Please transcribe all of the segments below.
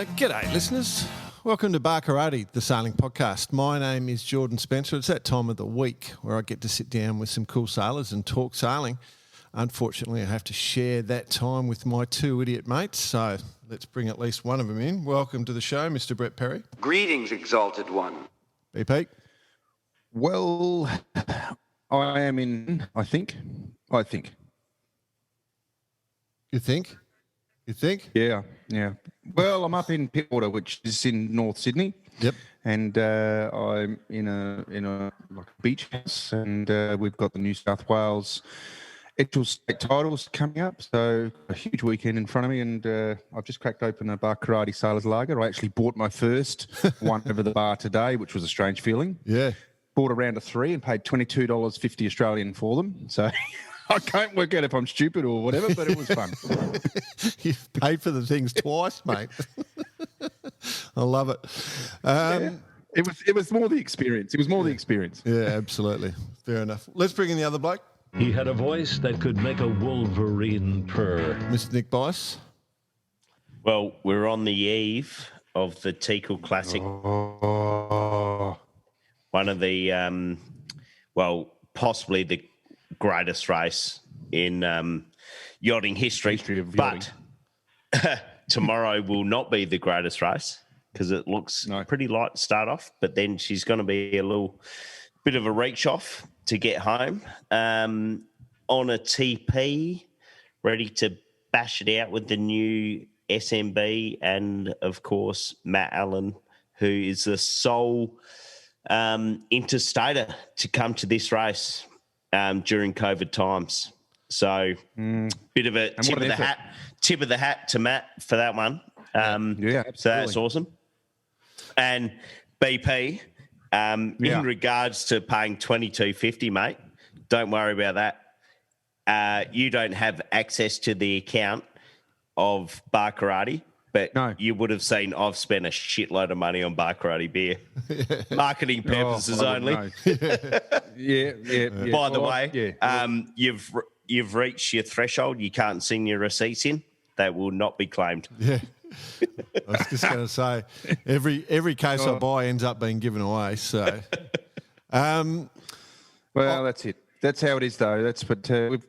G'day, listeners. Welcome to Bar Karate, the sailing podcast. My name is Jordan Spencer. It's that time of the week where I get to sit down with some cool sailors and talk sailing. Unfortunately, I have to share that time with my two idiot mates, so let's bring at least one of them in. Welcome to the show, Mr. Brett Perry. Greetings, exalted one. BP. Well, I am in, I think. You think? Yeah. Well, I'm up in Pittwater, which is in North Sydney. Yep. And I'm in a like a beach house, and we've got the New South Wales actual state titles coming up. So a huge weekend in front of me, and I've just cracked open a Bar Karate Sailors Lager. I actually bought my first one over the bar today, which was a strange feeling. Yeah. Bought a round of three and paid $22.50 Australian for them. So I can't work out if I'm stupid or whatever, but it was fun. You've paid for the things twice, mate. I love it. Yeah. It was more the experience. It was more the experience. Yeah, absolutely. Fair enough. Let's bring in the other bloke. He had a voice that could make a wolverine purr. Mr. Nick Bice. Well, we're on the eve of the Teakle Classic. Oh. One of the, possibly the greatest race in yachting history of yachting. But tomorrow will not be the greatest race because it looks pretty light to start off, but then she's going to be a little bit of a reach off to get home on a TP, ready to bash it out with the new SMB and, of course, Matt Allen, who is the sole interstater to come to this race during COVID times. So bit of a tip of the hat to Matt for that one. Yeah, so that's awesome. And BP, in regards to paying $22.50, mate, don't worry about that. You don't have access to the account of Bar Karate, but you would have seen I've spent a shitload of money on Bar Karate beer. Marketing purposes only. Yeah. By the way, you've reached your threshold. You can't send your receipts in. They will not be claimed. Yeah. I was just going to say, every case I buy ends up being given away. So, well, that's it. That's how it is, though.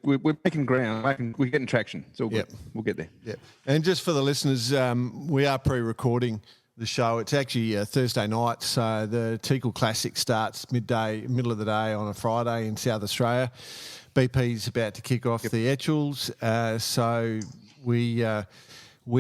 We're making ground. We're getting traction. It's all good. Yep. We'll get there. Yeah. And just for the listeners, we are pre-recording the show. It's actually Thursday night, so the Teakle Classic starts middle of the day on a Friday in South Australia. BP's about to kick off the Etchels, so we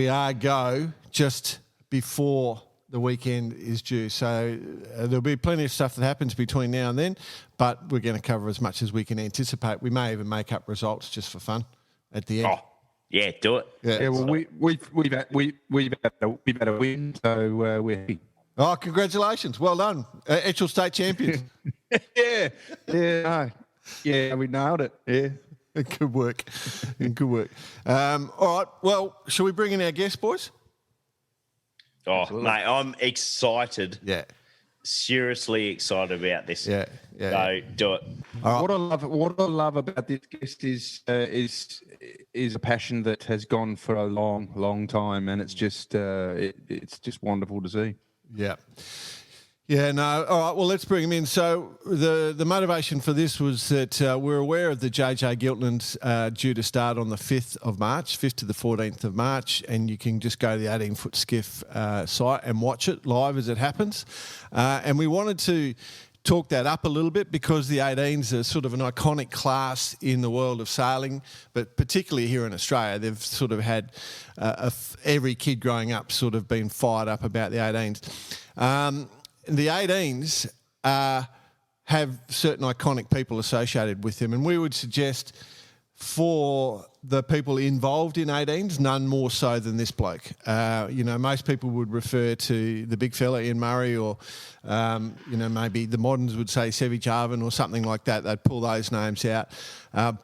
are go just before the weekend is due. So there'll be plenty of stuff that happens between now and then, but we're going to cover as much as we can anticipate. We may even make up results just for fun at the end. Oh, yeah, do it. Yeah. Well, we've had a win, so we're happy. Oh, congratulations! Well done, Etchel State champions. Yeah, we nailed it. Yeah. Good work. All right. Well, shall we bring in our guest, boys? Oh, absolutely. Mate, I'm excited. Yeah. Seriously excited about this. Yeah. So do it. Right. What I love about this guest is a passion that has gone for a long time, and it's just wonderful to see. Yeah. Yeah, no. All right, well, let's bring him in. So the motivation for this was that we're aware of the JJ Giltinan due to start on the 5th of March, 5th to the 14th of March, and you can just go to the 18'skiff site and watch it live as it happens. And we wanted to talk that up a little bit because the 18s are sort of an iconic class in the world of sailing, but particularly here in Australia, they've sort of had every kid growing up sort of been fired up about the 18s. The 18s have certain iconic people associated with them, and we would suggest for the people involved in 18s, none more so than this bloke. Most people would refer to the big fella, Ian Murray, or, maybe the moderns would say Sevi Jarvan or something like that. They'd pull those names out.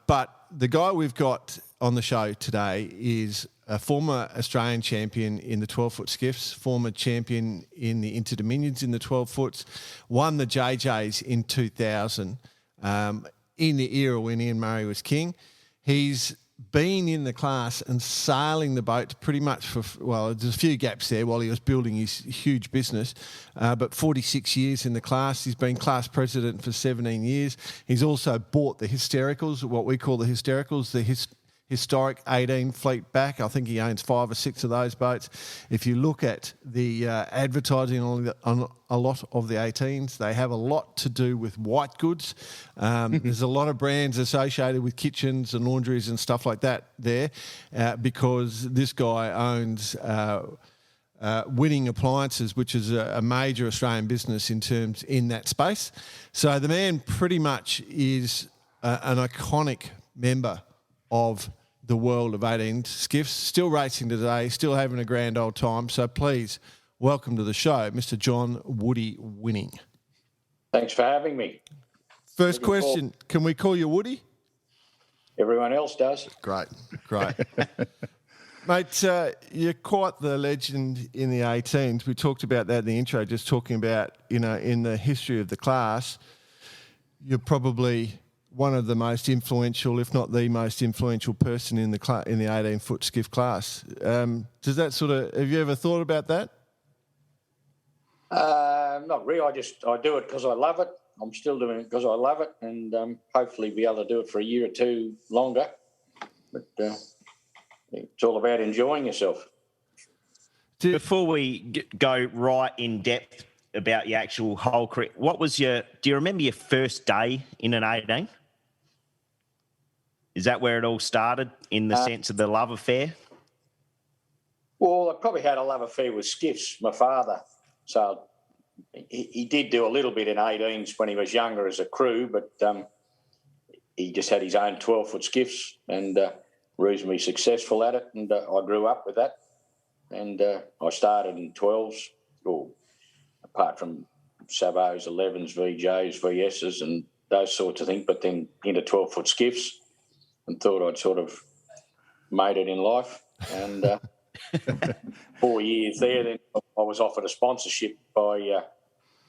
But the guy we've got on the show today is a former Australian champion in the 12-foot skiffs, former champion in the Inter-Dominions in the 12-foots, won the JJs in 2000 in the era when Ian Murray was king. He's been in the class and sailing the boat pretty much there's a few gaps there while he was building his huge business, but 46 years in the class. He's been class president for 17 years. He's also bought the Hystericals, what we call the Hystericals, the historic 18 fleet back. I think he owns 5 or 6 of those boats. If you look at the advertising on a lot of the 18s, they have a lot to do with white goods. There's a lot of brands associated with kitchens and laundries and stuff like that there, because this guy owns Winning Appliances, which is a major Australian business in that space. So the man pretty much is an iconic member of the world of 18 skiffs, still racing today, still having a grand old time. So please welcome to the show, Mr. John Woody Winning. Thanks for having me. First question, can we call you Woody? Everyone else does. Great. Mate, you're quite the legend in the 18s. We talked about that in the intro, just talking about, in the history of the class, you're probably one of the most influential, if not the most influential person in the 18-foot skiff class. Does that have you ever thought about that? Not really. I do it because I love it. I'm still doing it because I love it, and hopefully be able to do it for a year or two longer. But it's all about enjoying yourself. Before we go right in depth about your actual whole career, do you remember your first day in an 18? Is that where it all started, in the sense of the love affair? Well, I probably had a love affair with skiffs, my father. So he did do a little bit in 18s when he was younger as a crew, but he just had his own 12-foot skiffs and reasonably successful at it, and I grew up with that. And I started in 12s, apart from Savos, 11s, VJs, VSs and those sorts of things, but then into 12-foot skiffs, and thought I'd sort of made it in life. And 4 years there, then I was offered a sponsorship by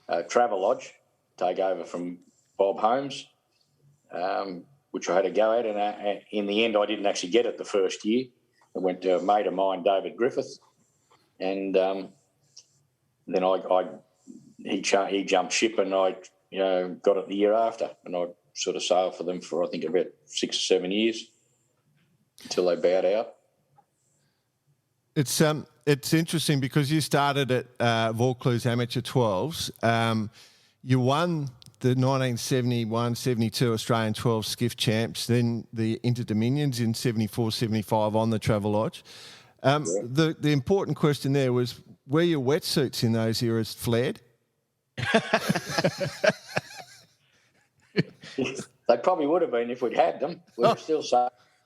Travelodge, take over from Bob Holmes, which I had to go at. And in the end, I didn't actually get it the first year. I went to a mate of mine, David Griffith, and then he jumped ship, and I got it the year after, and I sort of sailed for them for I think about 6 or 7 years until they bowed out. It's interesting because you started at Vaucluse Amateur 12s. You won the 1971-72 Australian 12 skiff champs, then the Inter-Dominions in 74-75 on the Travelodge. The important question there was, were your wetsuits in those eras flared? They probably would have been if we'd had them. We were still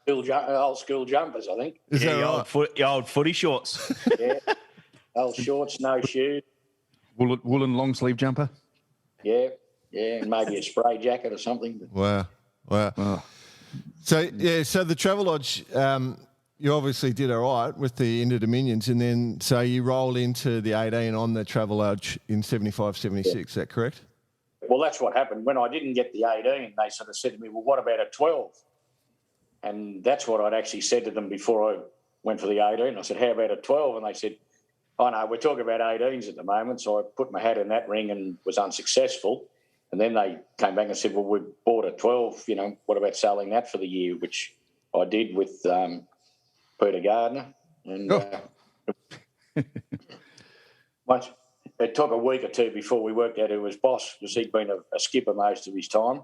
old school jumpers, I think. Is that right? Your old footy shorts. Yeah, old shorts, no shoes. Woolen long sleeve jumper. Yeah, and maybe a spray jacket or something. Wow. Oh. So the Travelodge, you obviously did all right with the Inter-Dominions, and then so you rolled into the 18 on the Travelodge in 75-76. Yeah. Is that correct? Well, that's what happened. When I didn't get the 18, they sort of said to me, well, what about a 12? And that's what I'd actually said to them before I went for the 18. I said, how about a 12? And they said, oh, no, we're talking about 18s at the moment. So I put my hat in that ring and was unsuccessful. And then they came back and said, well, we bought a 12, what about selling that for the year, which I did with Peter Gardner. And once it took a week or two before we worked out who was boss, because he'd been a skipper most of his time.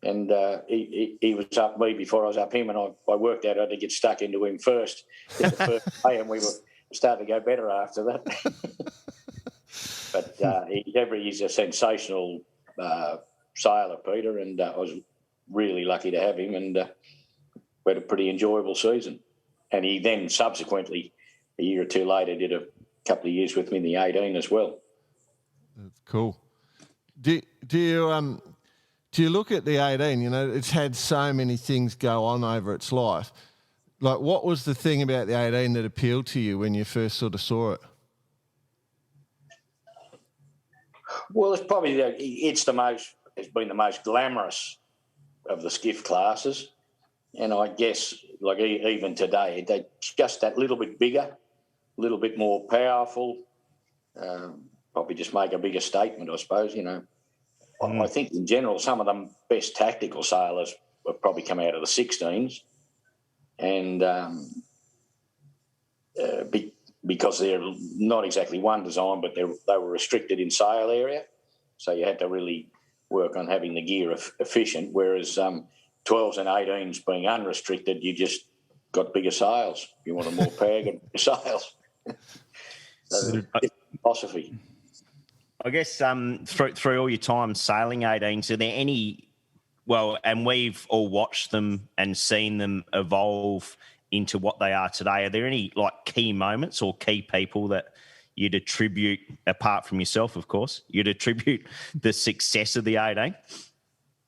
And he was up me before I was up him, and I worked out I had to get stuck into him first. The first day, and we were starting to go better after that. But he's a sensational sailor, Peter, and I was really lucky to have him, and we had a pretty enjoyable season. And he then subsequently, a year or two later, did a couple of years with me in the 18 as well. That's cool. Do you look at the 18, it's had so many things go on over its life. Like, what was the thing about the 18 that appealed to you when you first sort of saw it? Well, it's probably it's been the most glamorous of the skiff classes. And I guess like even today, they're just that little bit bigger, a little bit more powerful. Probably just make a bigger statement, I suppose. I think in general, some of the best tactical sailors have probably come out of the 16s, and because they're not exactly one design, but they were restricted in sail area, so you had to really work on having the gear efficient. Whereas 12s and 18s being unrestricted, you just got bigger sails. If you wanted more power, you got bigger sails. So it's philosophy. I guess through all your time sailing 18s, are there any, and we've all watched them and seen them evolve into what they are today. Are there any key moments or key people that you'd attribute, apart from yourself, of course, you'd attribute the success of the 18?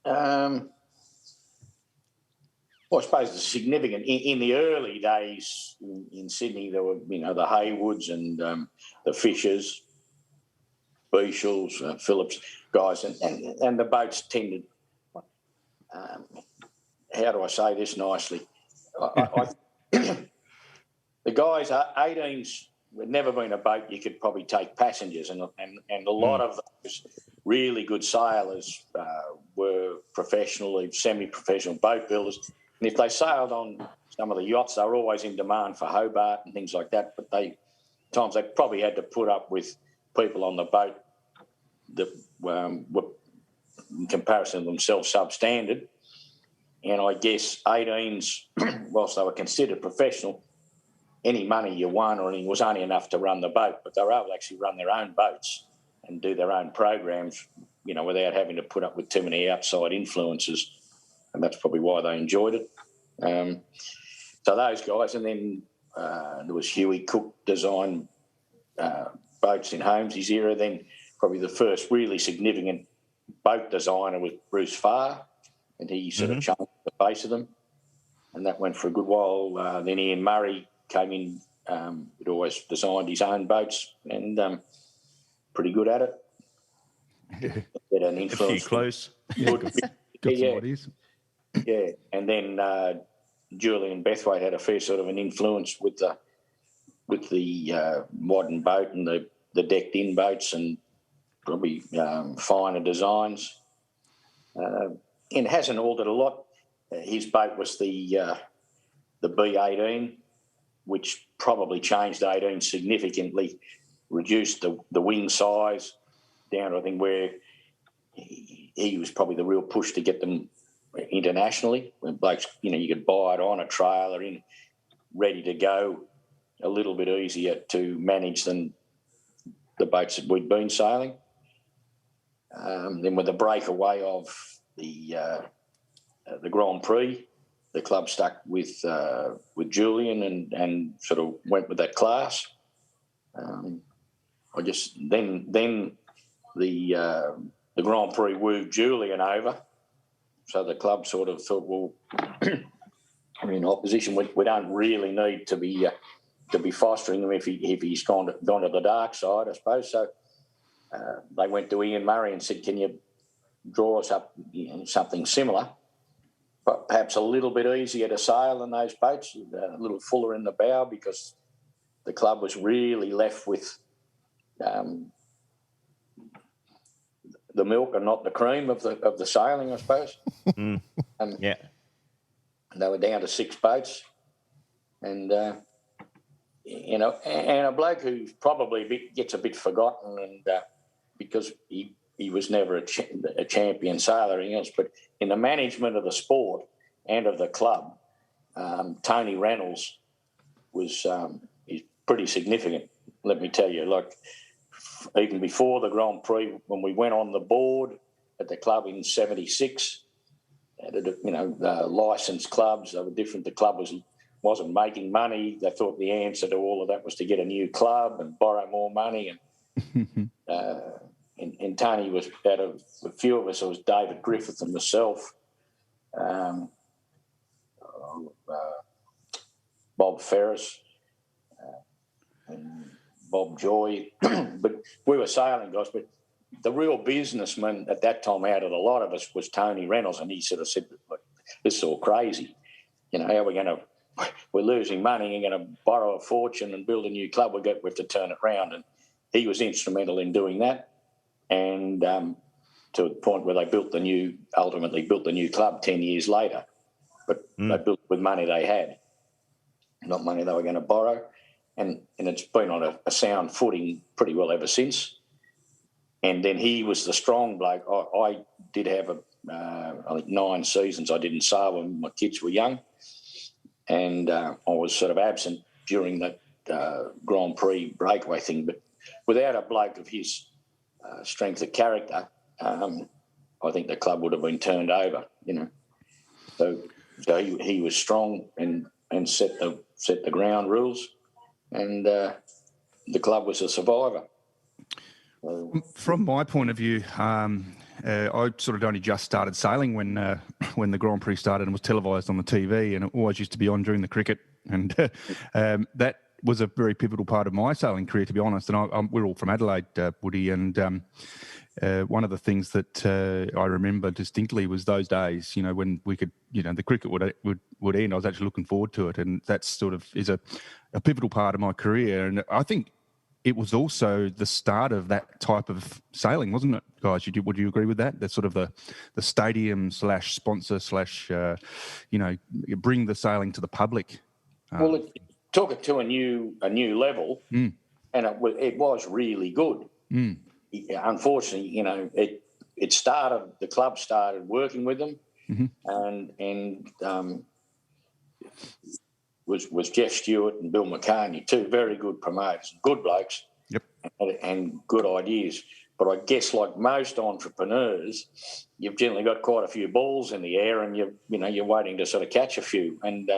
Well, I suppose the significant in the early days in Sydney, there were the Haywoods and the Fishers, Beachels, Phillips guys, and the boats tended. How do I say this nicely? The guys, 18s, had never been a boat you could probably take passengers, and a lot of those really good sailors were professional, semi-professional boat builders. And if they sailed on some of the yachts, they were always in demand for Hobart and things like that. But times they probably had to put up with people on the boat that were, in comparison to themselves, substandard. And I guess 18s, whilst they were considered professional, any money you won or anything was only enough to run the boat, but they were able to actually run their own boats and do their own programs, without having to put up with too many outside influences. And that's probably why they enjoyed it. So those guys, and then there was Huey Cook design boats in Holmesy's era. Then probably the first really significant boat designer was Bruce Farr, and he sort of changed the face of them, and that went for a good while. Then Ian Murray came in, he'd always designed his own boats, and pretty good at it. Get an influence. A few clues. Got some ideas. Yeah, and then Julian Bethwaite had a fair sort of an influence with the modern boat and the decked-in boats, and probably finer designs. And hasn't altered a lot. His boat was the B18, which probably changed 18 significantly, reduced the wing size down to, I think, where he was probably the real push to get them internationally. When blokes, you could buy it on a trailer in, ready to go, a little bit easier to manage than the boats that we'd been sailing. Then with the breakaway of the Grand Prix, the club stuck with Julian and sort of went with that class. Then the Grand Prix wooed Julian over, so the club sort of thought, well, in opposition, we don't really need to be fostering him if he's gone to the dark side, I suppose. So they went to Ian Murray and said, "Can you draw us up something similar, but perhaps a little bit easier to sail than those boats, a little fuller in the bow," because the club was really left with the milk and not the cream of the sailing, I suppose. Yeah. They were down to 6 boats, and and a bloke who probably gets a bit forgotten, and because he was never a champion sailor or anything else, but in the management of the sport and of the club, Tony Reynolds is pretty significant. Let me tell you, even before the Grand Prix, when we went on the board at the club in '76, the licensed clubs, they were different. The club wasn't making money. They thought the answer to all of that was to get a new club and borrow more money. And Tony was, out of a few of us, it was David Griffith and myself, Bob Ferris, and Bob Joy. But we were sailing guys, but the real businessman at that time out of the lot of us was Tony Reynolds, and he sort of said, "Look, this is all crazy. How are we going to we're losing money and going to borrow a fortune and build a new club. We have to turn it around. And he was instrumental in doing that. And to the point where they ultimately built the new club 10 years later. But they built with money they had, not money they were going to borrow. And it's been on a sound footing pretty well ever since. And then he was the strong bloke. I did have I think 9 seasons I didn't sail when my kids were young. And I was sort of absent during that Grand Prix breakaway thing. But without a bloke of his strength of character, I think the club would have been turned over, So he was strong and set the ground rules, and the club was a survivor. From my point of view, I sort of only just started sailing when the Grand Prix started and was televised on the TV, and it always used to be on during the cricket, and that was a very pivotal part of my sailing career, to be honest. And we're all from Adelaide, Woody, and one of the things that I remember distinctly was those days, when we could, the cricket would end. I was actually looking forward to it, and that sort of is a pivotal part of my career. And I think it was also the start of that type of sailing, wasn't it, guys? Would you agree with that? That's sort of the stadium / sponsor / bring the sailing to the public. Well, it took it to a new level, and it was really good. Unfortunately, the club started working with them, and was Jeff Stewart and Bill McCartney, 2 very good promoters, good blokes, and good ideas. But I guess, like most entrepreneurs, you've generally got quite a few balls in the air, and you're waiting to sort of catch a few. And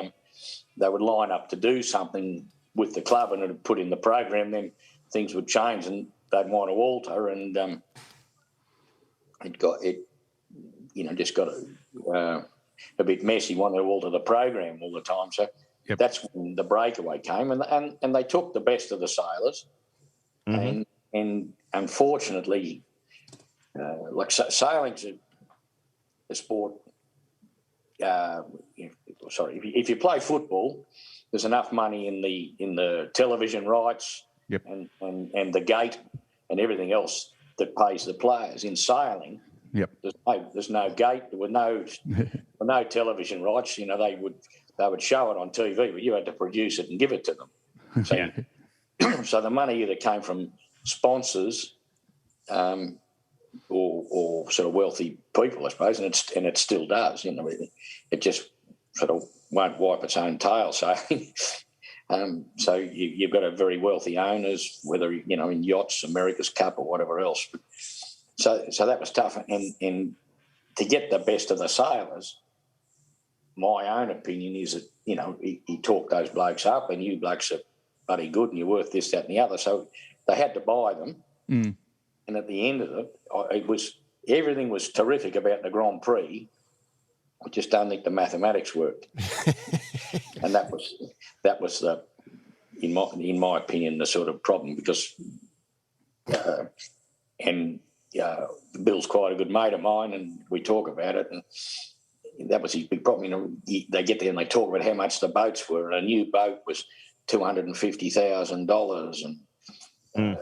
they would line up to do something with the club, and it'd put in the program. Then things would change, and they'd want to alter, and just got a bit messy. Wanted to alter the program all the time. So that's when the breakaway came, and they took the best of the sailors, and unfortunately, sailing's a sport. If you play football, there's enough money in the television rights and the gate and everything else that pays the players. In sailing, there's no gate. There were no television rights. They would show it on TV, but you had to produce it and give it to them. So, so the money either came from sponsors or sort of wealthy people, I suppose, and it still does. It just sort of won't wipe its own tail. So, so you've got a very wealthy owners, whether in yachts, America's Cup, or whatever else. So that was tough, and to get the best of the sailors, my own opinion is that he talked those blokes up, and you blokes are bloody good, and you're worth this, that, and the other. So they had to buy them, and at the end of it, everything was terrific about the Grand Prix. I just don't think the mathematics worked, and that was the, in my opinion, the sort of problem, because Bill's quite a good mate of mine, and we talk about it, and that was his big problem. They get there and they talk about how much the boats were, and a new boat was $250,000, and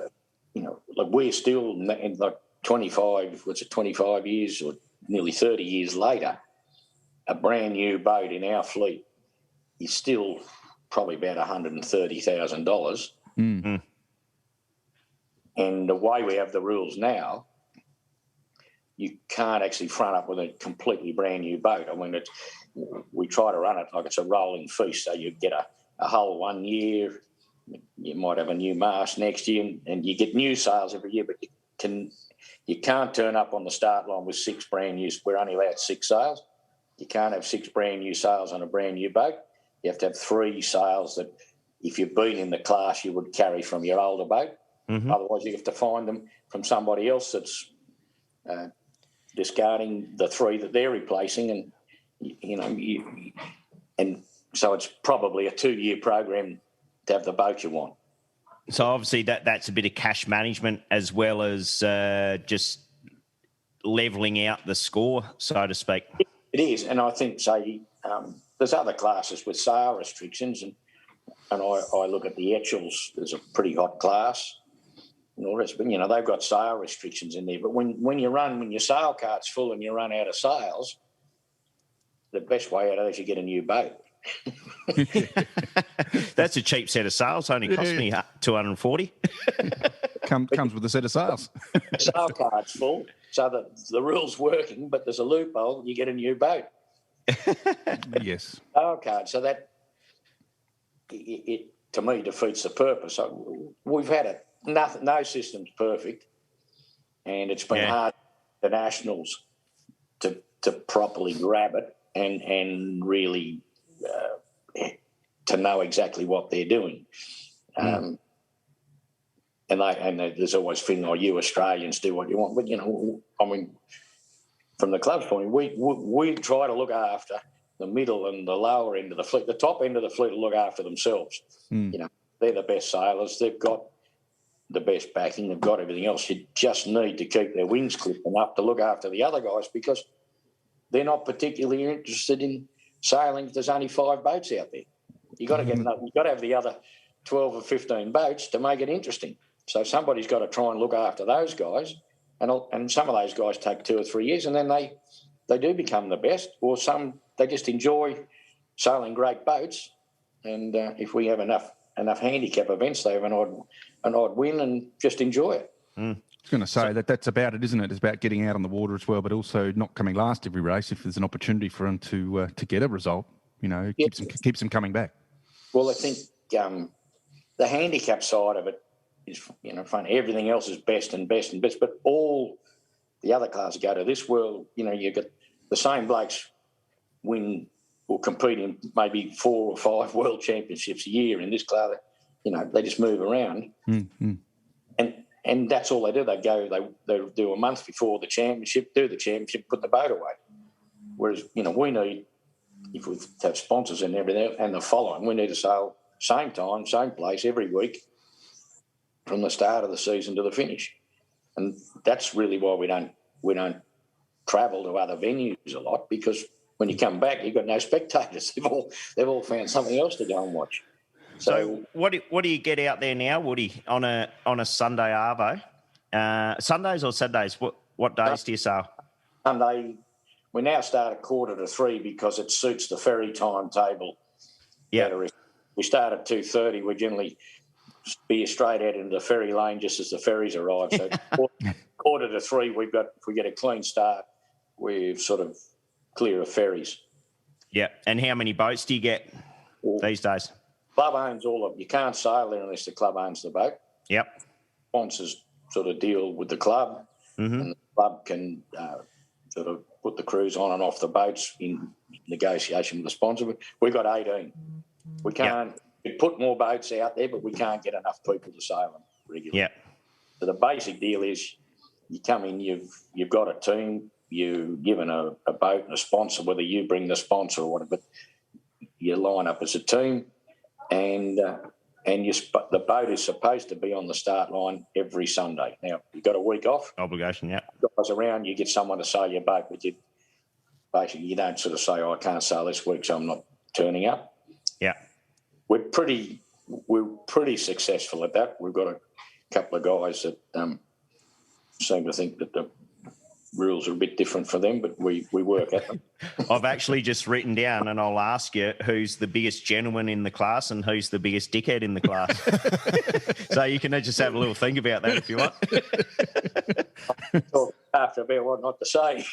we're still in 25 years or nearly 30 years later, a brand new boat in our fleet is still probably about $130,000. And the way we have the rules now, you can't actually front up with a completely brand new boat. I mean, we try to run it like it's a rolling feast. So you get a hull 1 year, you might have a new mast next year, and you get new sales every year, but you can't turn up on the start line with 6 brand new. We're only allowed 6 sales. You can't have 6 brand new sales on a brand new boat. You have to have 3 sales that, if you've been in the class, you would carry from your older boat. Otherwise, you have to find them from somebody else that's discarding the 3 that they're replacing, and so it's probably a 2-year program to have the boat you want. So obviously that's a bit of cash management, as well as just levelling out the score, so to speak. It is, and I think, say, there's other classes with sail restrictions, and I look at the Etchells. There's a pretty hot class. And all the rest, but they've got sail restrictions in there. But when your sail cart's full and you run out of sails, the best way out of that is you get a new boat. That's a cheap set of sails. Only cost me $240. Comes with a set of sails. The sail cart's full, so the rule's working, but there's a loophole. You get a new boat. Yes. Sail card. So that it to me defeats the purpose. So we've had it. No system's perfect, and it's been hard for the nationals to properly grab it and really to know exactly what they're doing. And there's always feeling, you Australians do what you want, but from the club's point of view, we try to look after the middle and the lower end of the fleet. The top end of the fleet will look after themselves. They're the best sailors. They've got the best backing. They've got everything else. You just need to keep their wings clipped enough to look after the other guys, because they're not particularly interested in sailing if there's only 5 boats out there. You've got to have the other 12 or 15 boats to make it interesting. So somebody's got to try and look after those guys, and some of those guys take 2 or 3 years, and then they do become the best, or some they just enjoy sailing great boats, and if we have enough handicap events, they have an odd win and just enjoy it. I was going to say that's about it, isn't it? It's about getting out on the water as well, but also not coming last every race if there's an opportunity for them to get a result. Keeps them coming back. Well, I think the handicap side of it is fun. Everything else is best and best and best, but all the other classes go to this world. You get the same blokes win or compete in maybe 4 or 5 world championships a year in this class. They just move around, and that's all they do. They go, they do a month before the championship, do the championship, put the boat away. Whereas we need, if we have sponsors and everything, and the following, we need to sail same time, same place every week from the start of the season to the finish, and that's really why we don't travel to other venues a lot, because when you come back, you've got no spectators. They've all found something else to go and watch. So what do you get out there now, Woody, on a Sunday arvo? Sundays or Saturdays? What days do you sail? Sunday. We now start at 2:45 because it suits the ferry timetable. Yeah. We start at 2:30. We generally be straight out into the ferry lane just as the ferries arrive. So 2:45, if we get a clean start, we're sort of clear of ferries. Yeah. And how many boats do you get these days? Club owns all of them. You can't sail there unless the club owns the boat. Yep. Sponsors sort of deal with the club, and the club can sort of put the crews on and off the boats in negotiation with the sponsor. We've got 18. We can't put more boats out there, but we can't get enough people to sail them regularly. Yeah. So the basic deal is you come in, you've got a team, you're given a boat and a sponsor, whether you bring the sponsor or whatever, but you line up as a team, and the boat is supposed to be on the start line every Sunday. Now, you've got a week off. Obligation, yeah. Guys around, you get someone to sail your boat, but you don't sort of say, I can't sail this week, so I'm not turning up. Yeah. We're pretty successful at that. We've got a couple of guys that seem to think that the rules are a bit different for them, but we work at them. I've actually just written down, and I'll ask you who's the biggest gentleman in the class and who's the biggest dickhead in the class. So you can just have a little think about that if you want. Talk after about what not to say.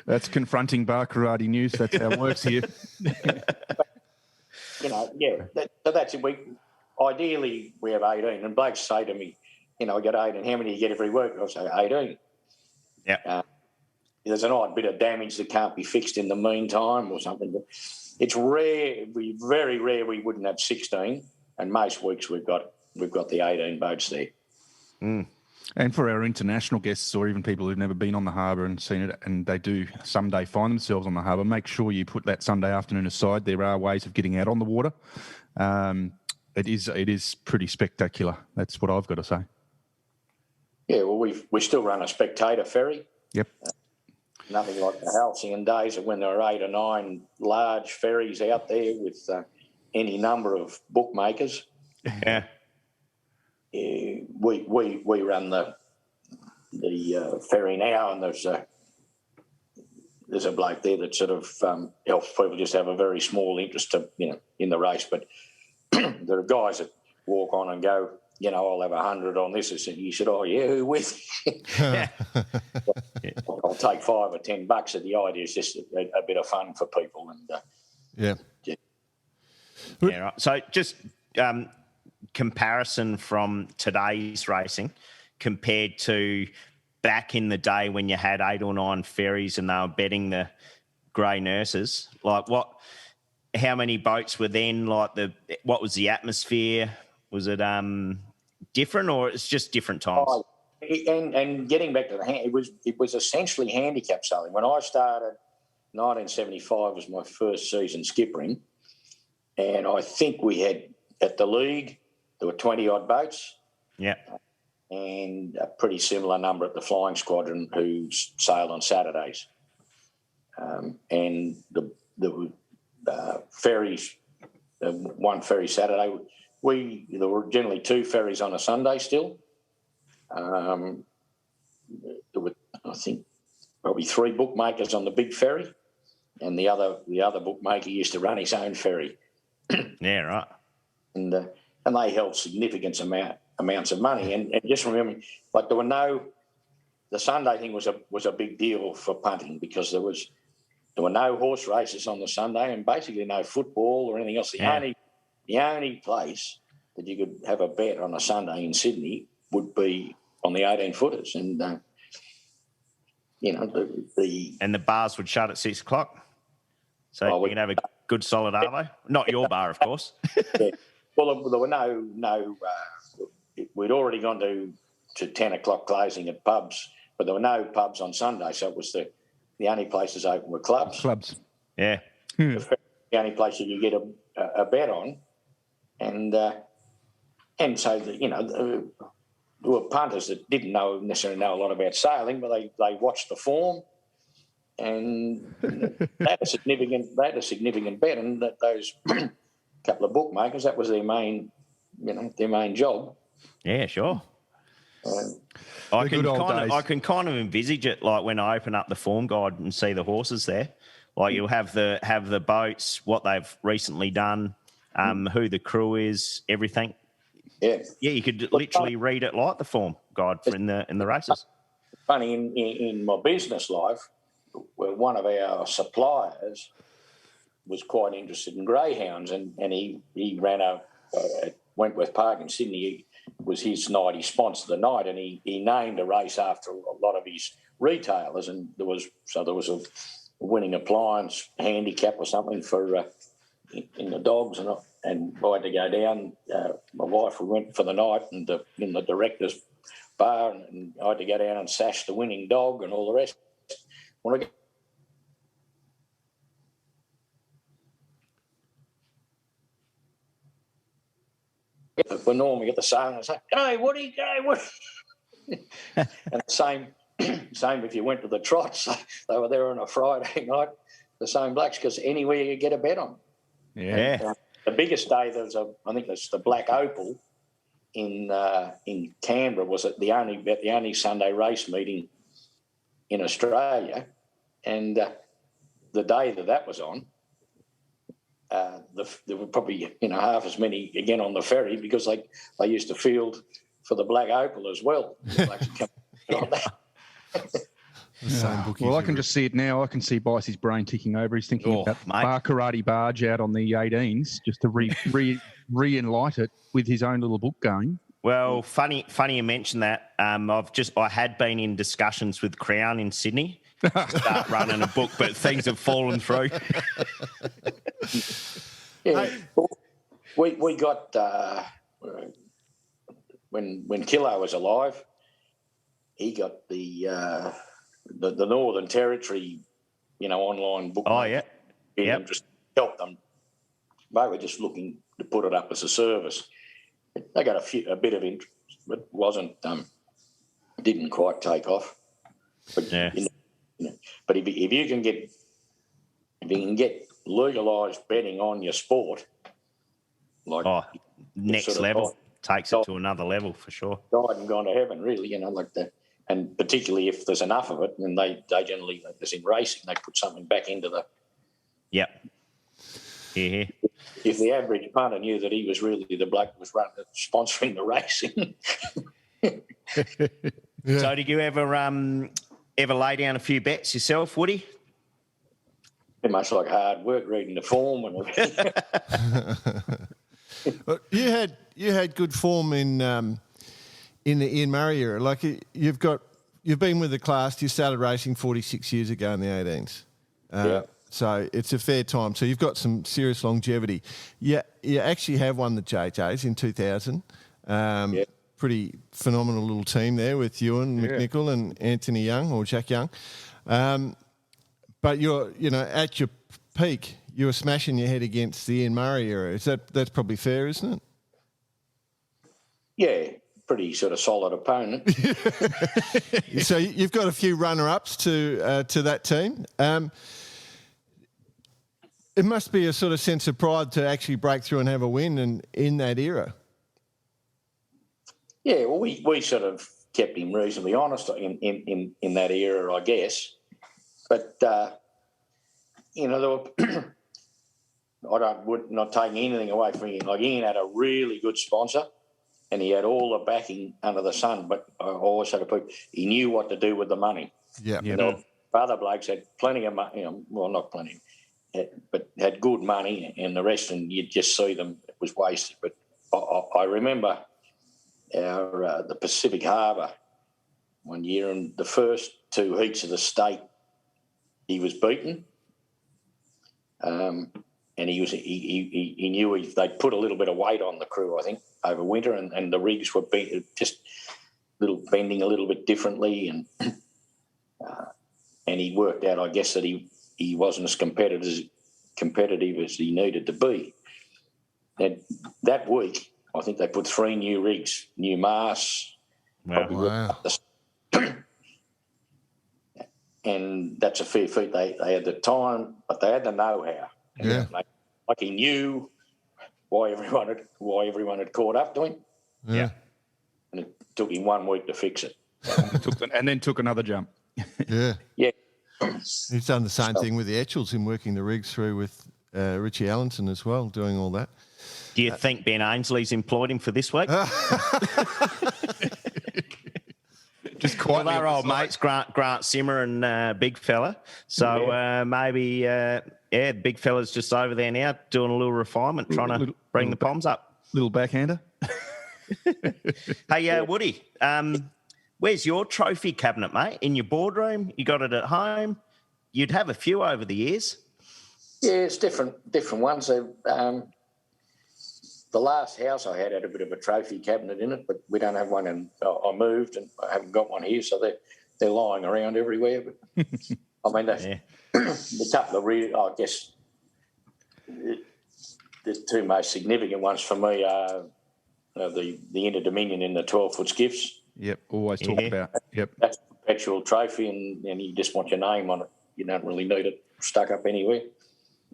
That's confronting bar karate news. That's how it works here. So that's it. Ideally, we have 18, and blokes say to me, I get 18. How many do you get every week? I'll say 18. Yeah. There's an odd bit of damage that can't be fixed in the meantime or something. But it's rare. Very rare we wouldn't have 16, and most weeks we've got the 18 boats there. Mm. And for our international guests or even people who've never been on the harbour and seen it, and they do someday find themselves on the harbour, make sure you put that Sunday afternoon aside. There are ways of getting out on the water. It is pretty spectacular. That's what I've got to say. Yeah, well, we still run a spectator ferry. Yep. nothing like the halcyon days of when there were 8 or 9 large ferries out there with any number of bookmakers. Yeah. We run the ferry now, and there's a bloke there that sort of helps people just have a very small interest in the race. But there are guys that walk on and go, I'll have 100 on this. And you said, oh, yeah, who with? Yeah. I'll take $5 or $10. And the idea is just a bit of fun for people. And yeah, right. So just comparison from today's racing compared to back in the day when you had 8 or 9 ferries and they were betting the grey nurses. Like how many boats were then? Like what was the atmosphere? Was it different, or it's just different times? And getting back to it was essentially handicap sailing. When I started, 1975 was my first season skippering, and I think we had at the league there were 20-odd boats. Yeah. And a pretty similar number at the Flying Squadron who sailed on Saturdays. And the ferries, one ferry Saturday, there were generally 2 ferries on a Sunday still. There were, I think, probably 3 bookmakers on the big ferry, and the other bookmaker used to run his own ferry. Yeah, right. And they held significant amounts of money. And just remember, like the Sunday thing was a big deal for punting because there were no horse races on the Sunday and basically no football or anything else. The only place that you could have a bet on a Sunday in Sydney would be on the 18-footers. And, And the bars would shut at 6 o'clock. So you can have a good solid arvo. Not your bar, of course. Yeah. Well, there were no we'd already gone to 10 o'clock closing at pubs, but there were no pubs on Sunday, so it was the only places open were clubs. Clubs. Yeah. The only place you could get a bet on. And so, there were punters that didn't necessarily know a lot about sailing, but they watched the form, and they had a significant bet, and that those couple of bookmakers, that was their main job. Yeah, sure. I can kind of envisage it like when I open up the form guide and see the horses there. Like you'll have the boats, what they've recently done, who the crew is, everything. Yeah, yeah. You could literally read it like the form guide in the races. Funny in my business life, where one of our suppliers was quite interested in greyhounds, and he ran at Wentworth Park in Sydney. It was his night. He sponsored the night, and he named a race after a lot of his retailers, and there was a winning appliance handicap or something for in the dogs, and I had to go down. My wife went for the night and in the director's bar, and I had to go down and sash the winning dog and all the rest. When I we normally get the sale and say, "Hey, what are you going?" And the same if you went to the trots, they were there on a Friday night. The same blokes, because anywhere you get a bet on. Yeah. And, the biggest day I think there's the Black Opal in Canberra was the only Sunday race meeting in Australia, and the day that was on. There were probably half as many again on the ferry because they used to field for the Black Opal as well. Well, I can just see it now. I can see Bicey's brain ticking over. He's thinking about bar karate barge out on the 18s just to re-enlight it with his own little book going. Well, funny you mention that. I had been in discussions with Crown in Sydney to start running a book, but things have fallen through. Yeah, we got when Kilo was alive, he got the Northern Territory, online book. Oh yeah, yeah. Just help them. They were just looking to put it up as a service. They got a bit of interest, but didn't quite take off. But yeah. But if you can get legalised betting on your sport, like next level, takes it to another level for sure. Died and gone to heaven, really, like that. And particularly if there's enough of it, and they generally, as in racing, they put something back into the. Yep. Yeah. If the average punter knew that he was really the bloke that was sponsoring the racing. Yeah. So did you ever lay down a few bets yourself, Woody? Pretty much like hard work, reading the form. Well, you had good form in the Ian Murray era. Like you've been with the class. You started racing 46 years ago in the 18s. Yeah. So it's a fair time. So you've got some serious longevity. You actually have won the JJs in 2000. Pretty phenomenal little team there with Ewan McNichol and Anthony Young or Jack Young. But at your peak, you were smashing your head against the Ian Murray era. That's probably fair, isn't it? Yeah, pretty sort of solid opponent. So you've got a few runner-ups to that team. It must be a sort of sense of pride to actually break through and have a win in that era. Yeah, well, we sort of kept him reasonably honest in that era, I guess. But there were not taking anything away from him. Like Ian had a really good sponsor, and he had all the backing under the sun. But I always had to put he knew what to do with the money. Yeah. Other blokes had plenty of money. Well, not plenty, but had good money, and the rest, and you'd just see them. It was wasted. But I remember the Pacific Harbour one year, and the first two heats of the state, he was beaten, and he knew they'd put a little bit of weight on the crew, I think, over winter, and the rigs were just bending a little bit differently, and he worked out, I guess, that he wasn't as competitive as he needed to be. And that week, I think they put 3 new rigs, new masts. Wow. And that's a fair feat. They had the time, but they had the know-how. Yeah. Like he knew why everyone had caught up to him. Yeah. And it took him 1 week to fix it. and then took another jump. Yeah. Yeah. He's done the same thing with the Etchells in working the rigs through with Richie Allenson as well, doing all that. Do you think Ben Ainsley's employed him for this week? Just quite. Well, they're old mates, Grant Simmer and Big Fella. So maybe, Big Fella's just over there now doing a little refinement, trying to bring the Poms up. Little backhander. Hey, Woody, where's your trophy cabinet, mate? In your boardroom? You got it at home? You'd have a few over the years. Yeah, it's different ones. The last house I had a bit of a trophy cabinet in it, but we don't have one. And I moved, and I haven't got one here, so they're lying around everywhere. But I mean, the couple of I guess the 2 most significant ones for me are the Inter-Dominion in the 12-foot skiffs. Yep, always talk about. Yep, that's a perpetual trophy, and you just want your name on it. You don't really need it stuck up anywhere.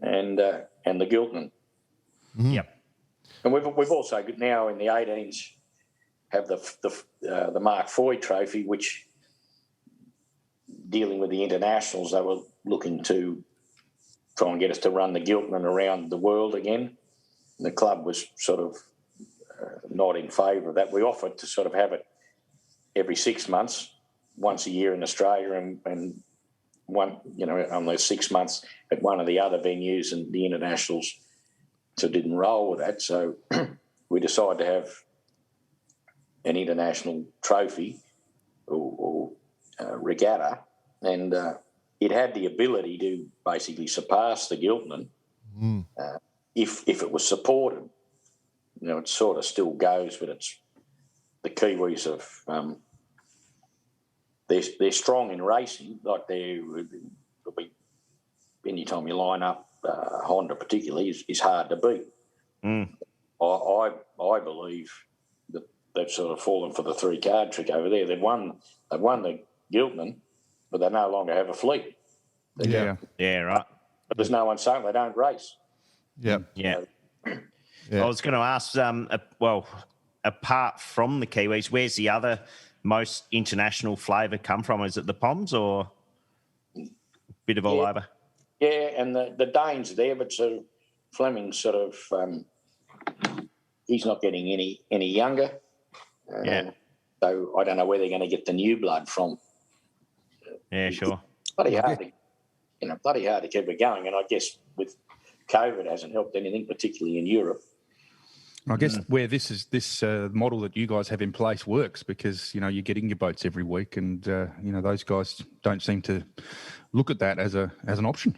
And the Giltinan. Mm-hmm. Yep. And we've also now in the 18s have the Mark Foy trophy, which, dealing with the internationals, they were looking to try and get us to run the Giltinan around the world again. And the club was sort of not in favour of that. We offered to sort of have it every 6 months, once a year in Australia, and one, on those 6 months at one of the other venues, and the internationals so didn't roll with that. So we decided to have an international trophy or regatta, and it had the ability to basically surpass the Giltinan if it was supported. It sort of still goes, but it's the Kiwis have they're strong in racing. Like anytime you line up Honda particularly is hard to beat. I believe that they've sort of fallen for the 3-card trick over there. They've won the Giltinan, but they no longer have a fleet. Yeah, right. But there's no one saying they don't race. Yeah. I was going to ask, apart from the Kiwis, where's the other most international flavour come from? Is it the Poms or a bit of all over? Yeah, and the Danes are there, but sort of Fleming's sort of he's not getting any younger. So I don't know where they're going to get the new blood from. Yeah, sure. Bloody hard to keep it going, and I guess with COVID hasn't helped anything, particularly in Europe. I guess where this model that you guys have in place works because, you're getting your boats every week and, those guys don't seem to look at that as an option.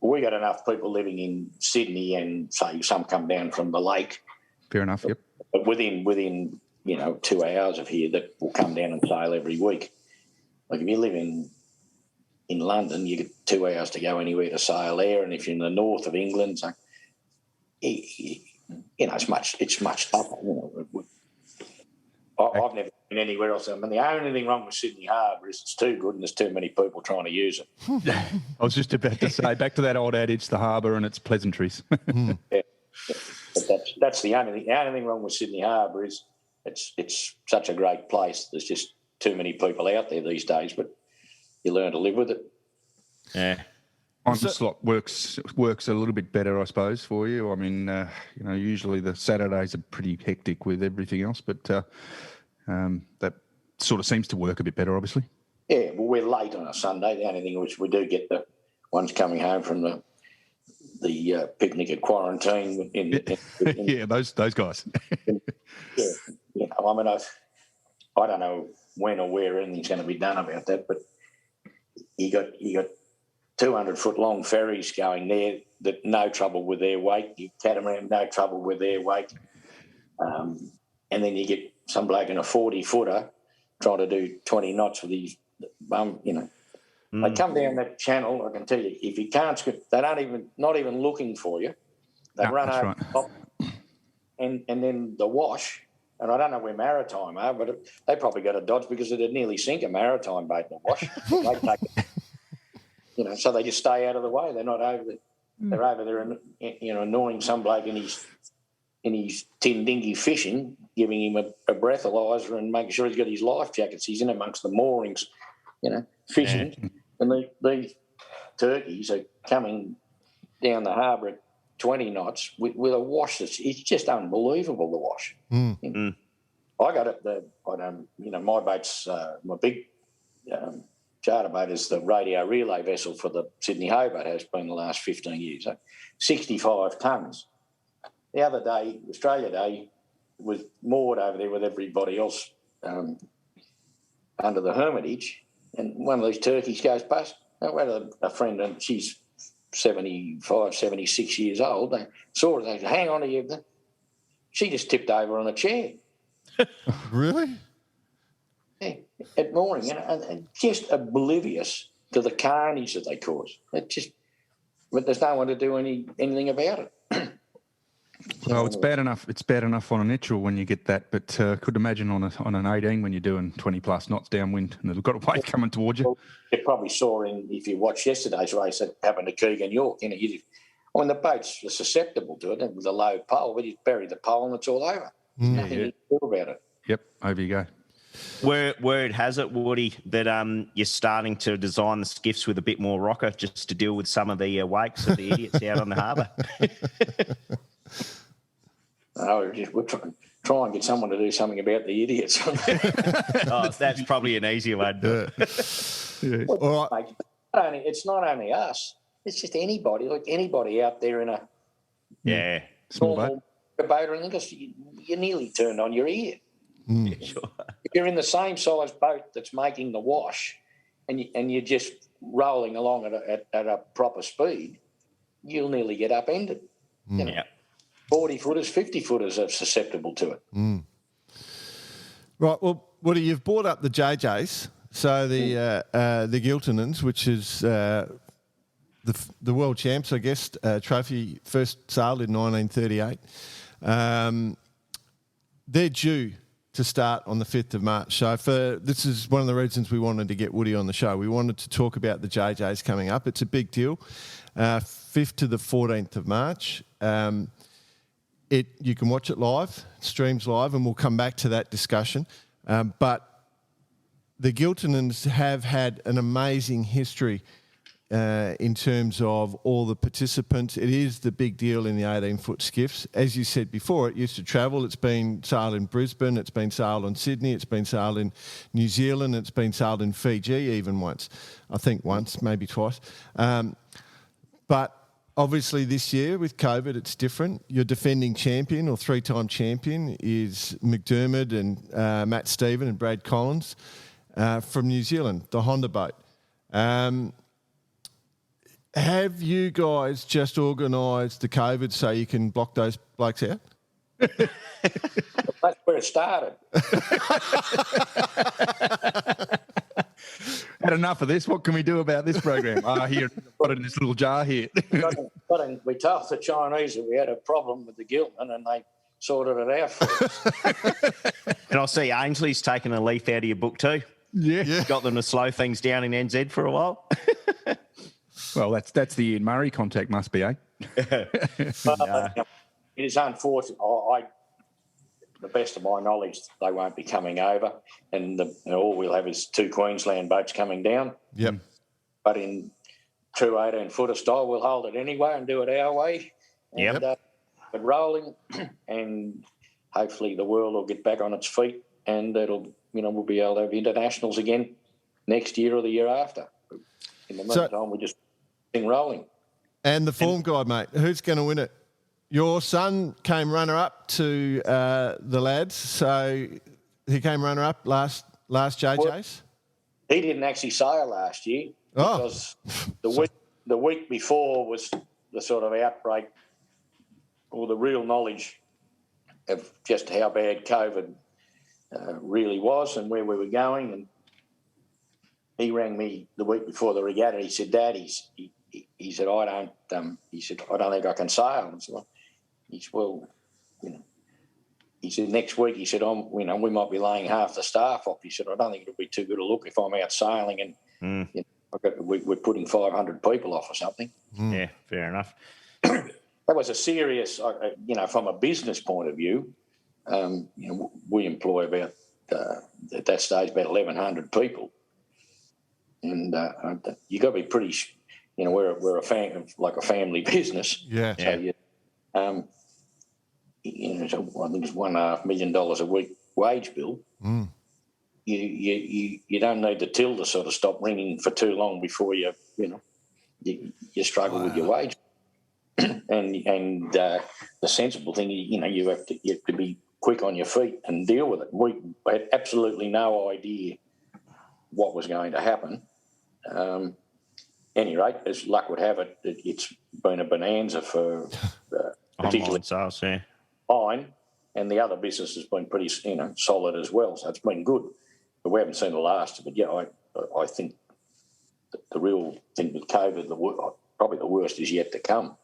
We got enough people living in Sydney and, say, some come down from the lake. Fair enough, yep. But within 2 hours of here that will come down and sail every week. Like if you live in London, you get 2 hours to go anywhere to sail there, and if you're in the north of England, so, it's much tougher. I've never been anywhere else. I mean, the only thing wrong with Sydney Harbour is it's too good and there's too many people trying to use it. I was just about to say, back to that old adage, the harbour and its pleasantries. Yeah. But that's the only thing. The only thing wrong with Sydney Harbour is it's such a great place. There's just too many people out there these days, but you learn to live with it. Yeah. Time slot works a little bit better, I suppose, for you. I mean, usually the Saturdays are pretty hectic with everything else, but that sort of seems to work a bit better, obviously. Yeah, well, we're late on a Sunday. The only thing which we do get the ones coming home from the picnic at quarantine. Yeah, those guys. Yeah, I mean, I don't know when or where anything's going to be done about that, but you got 200-foot long ferries going there that no trouble with their weight. You catamaran, no trouble with their weight. And then you get some bloke in a 40-footer trying to do 20 knots with his bum, They come down that channel, I can tell you, if you can't, they not even looking for you. They run over the top, and then the wash, and I don't know where Maritime are, but they probably got a dodge because it'd nearly sink a Maritime boat in the wash. They take it. So they just stay out of the way. They're not over there. They're over there, annoying some bloke in his tin dinghy fishing, giving him a breathalyzer and making sure he's got his life jackets. He's in amongst the moorings, fishing. Yeah. And these turkeys are coming down the harbour at 20 knots with a wash it's just unbelievable, the wash. I got it. My boat's my big charter boat is the radio relay vessel for the Sydney Hobart, has been the last 15 years. So 65 tonnes. The other day, Australia Day, was moored over there with everybody else under the Hermitage, and one of these turkeys goes past. I had a friend, and she's 75, 76 years old. They saw her, they said, hang on to you. She just tipped over on a chair. Really? Yeah, at morning, and just oblivious to the carnage that they cause. But there's no one to do anything about it. Well, it's bad enough. It's bad enough on a natural when you get that, but could imagine on an 18 when you're doing 20 plus knots downwind and they've got a wave coming towards you. Well, you probably saw if you watched yesterday's race that happened to Keegan York. The boats are susceptible to it, and with a low pole, but you bury the pole and it's all over. Nothing you can do about it. Yep, over you go. Word has it, Woody, that you're starting to design the skiffs with a bit more rocker just to deal with some of the wakes of the idiots out on the harbour. We're try and get someone to do something about the idiots. That's probably an easy one. Yeah. All right. It's not only us. It's just anybody. Like anybody out there in a small boat or anything, you're nearly turned on your ear. Yeah, sure. If you're in the same size boat that's making the wash, and you're just rolling along at a proper speed, you'll nearly get upended. Yeah. 40-footers, 50-footers are susceptible to it. Right. Well, Woody, you've brought up the JJs. So the Giltinans, which is the world champs, I guess, trophy first sailed in 1938. They're due to start on the 5th of March. So this is one of the reasons we wanted to get Woody on the show. We wanted to talk about the JJs coming up. It's a big deal. 5th to the 14th of March. You can watch it live, streams live, and we'll come back to that discussion. But the Giltinans have had an amazing history in terms of all the participants. It is the big deal in the 18-foot skiffs. As you said before, it used to travel. It's been sailed in Brisbane. It's been sailed on Sydney. It's been sailed in New Zealand. It's been sailed in Fiji even once. I think once, maybe twice. But obviously this year with COVID, it's different. Your defending champion or 3-time champion is McDermott and Matt Stephen and Brad Collins from New Zealand, the Honda boat. Have you guys just organised the COVID so you can block those blokes out? That's where it started. Had enough of this. What can we do about this program? Here, put it in this little jar here. We told the Chinese that we had a problem with the Giltinan and they sorted it out for us. And I see Ainsley's taken a leaf out of your book too. Yeah. Got them to slow things down in NZ for a while. Well, that's the Ian Murray contact, must be, eh? It is unfortunate. The best of my knowledge, they won't be coming over, and all we'll have is 2 Queensland boats coming down. Yep. But in true 18-footer style, we'll hold it anyway and do it our way. Yep. And but rolling, and hopefully the world will get back on its feet, and we'll be able to have internationals again next year or the year after. In the meantime, we just been rolling. And the form guide, mate, who's going to win it? Your son came runner-up to the lads, so he came runner-up last JJ's? Well, he didn't actually sail last year because the week before was the sort of outbreak or the real knowledge of just how bad COVID really was and where we were going. And he rang me the week before the regatta. He said, "Dad," he said, I don't think I can sail." And so he said, "Well, he said, next week," he said, we might be laying half the staff off. He said, "I don't think it'll be too good a look if I'm out sailing and we're putting 500 people off or something." Yeah, fair enough. That was a serious, from a business point of view. We employ about at that stage about 1,100 people, and you got to be pretty. We're a family business. Yeah. So so I think it's $1.5 million a week wage bill. Mm. You don't need the till to sort of stop ringing for too long before you you struggle with your wage. and the sensible thing, you have to be quick on your feet and deal with it. We had absolutely no idea what was going to happen. Any rate, as luck would have it, it's been a bonanza for particularly sales, yeah. mine, and the other business has been pretty, solid as well. So it's been good, but we haven't seen the last of it. Yeah, I think the real thing with COVID, probably the worst is yet to come.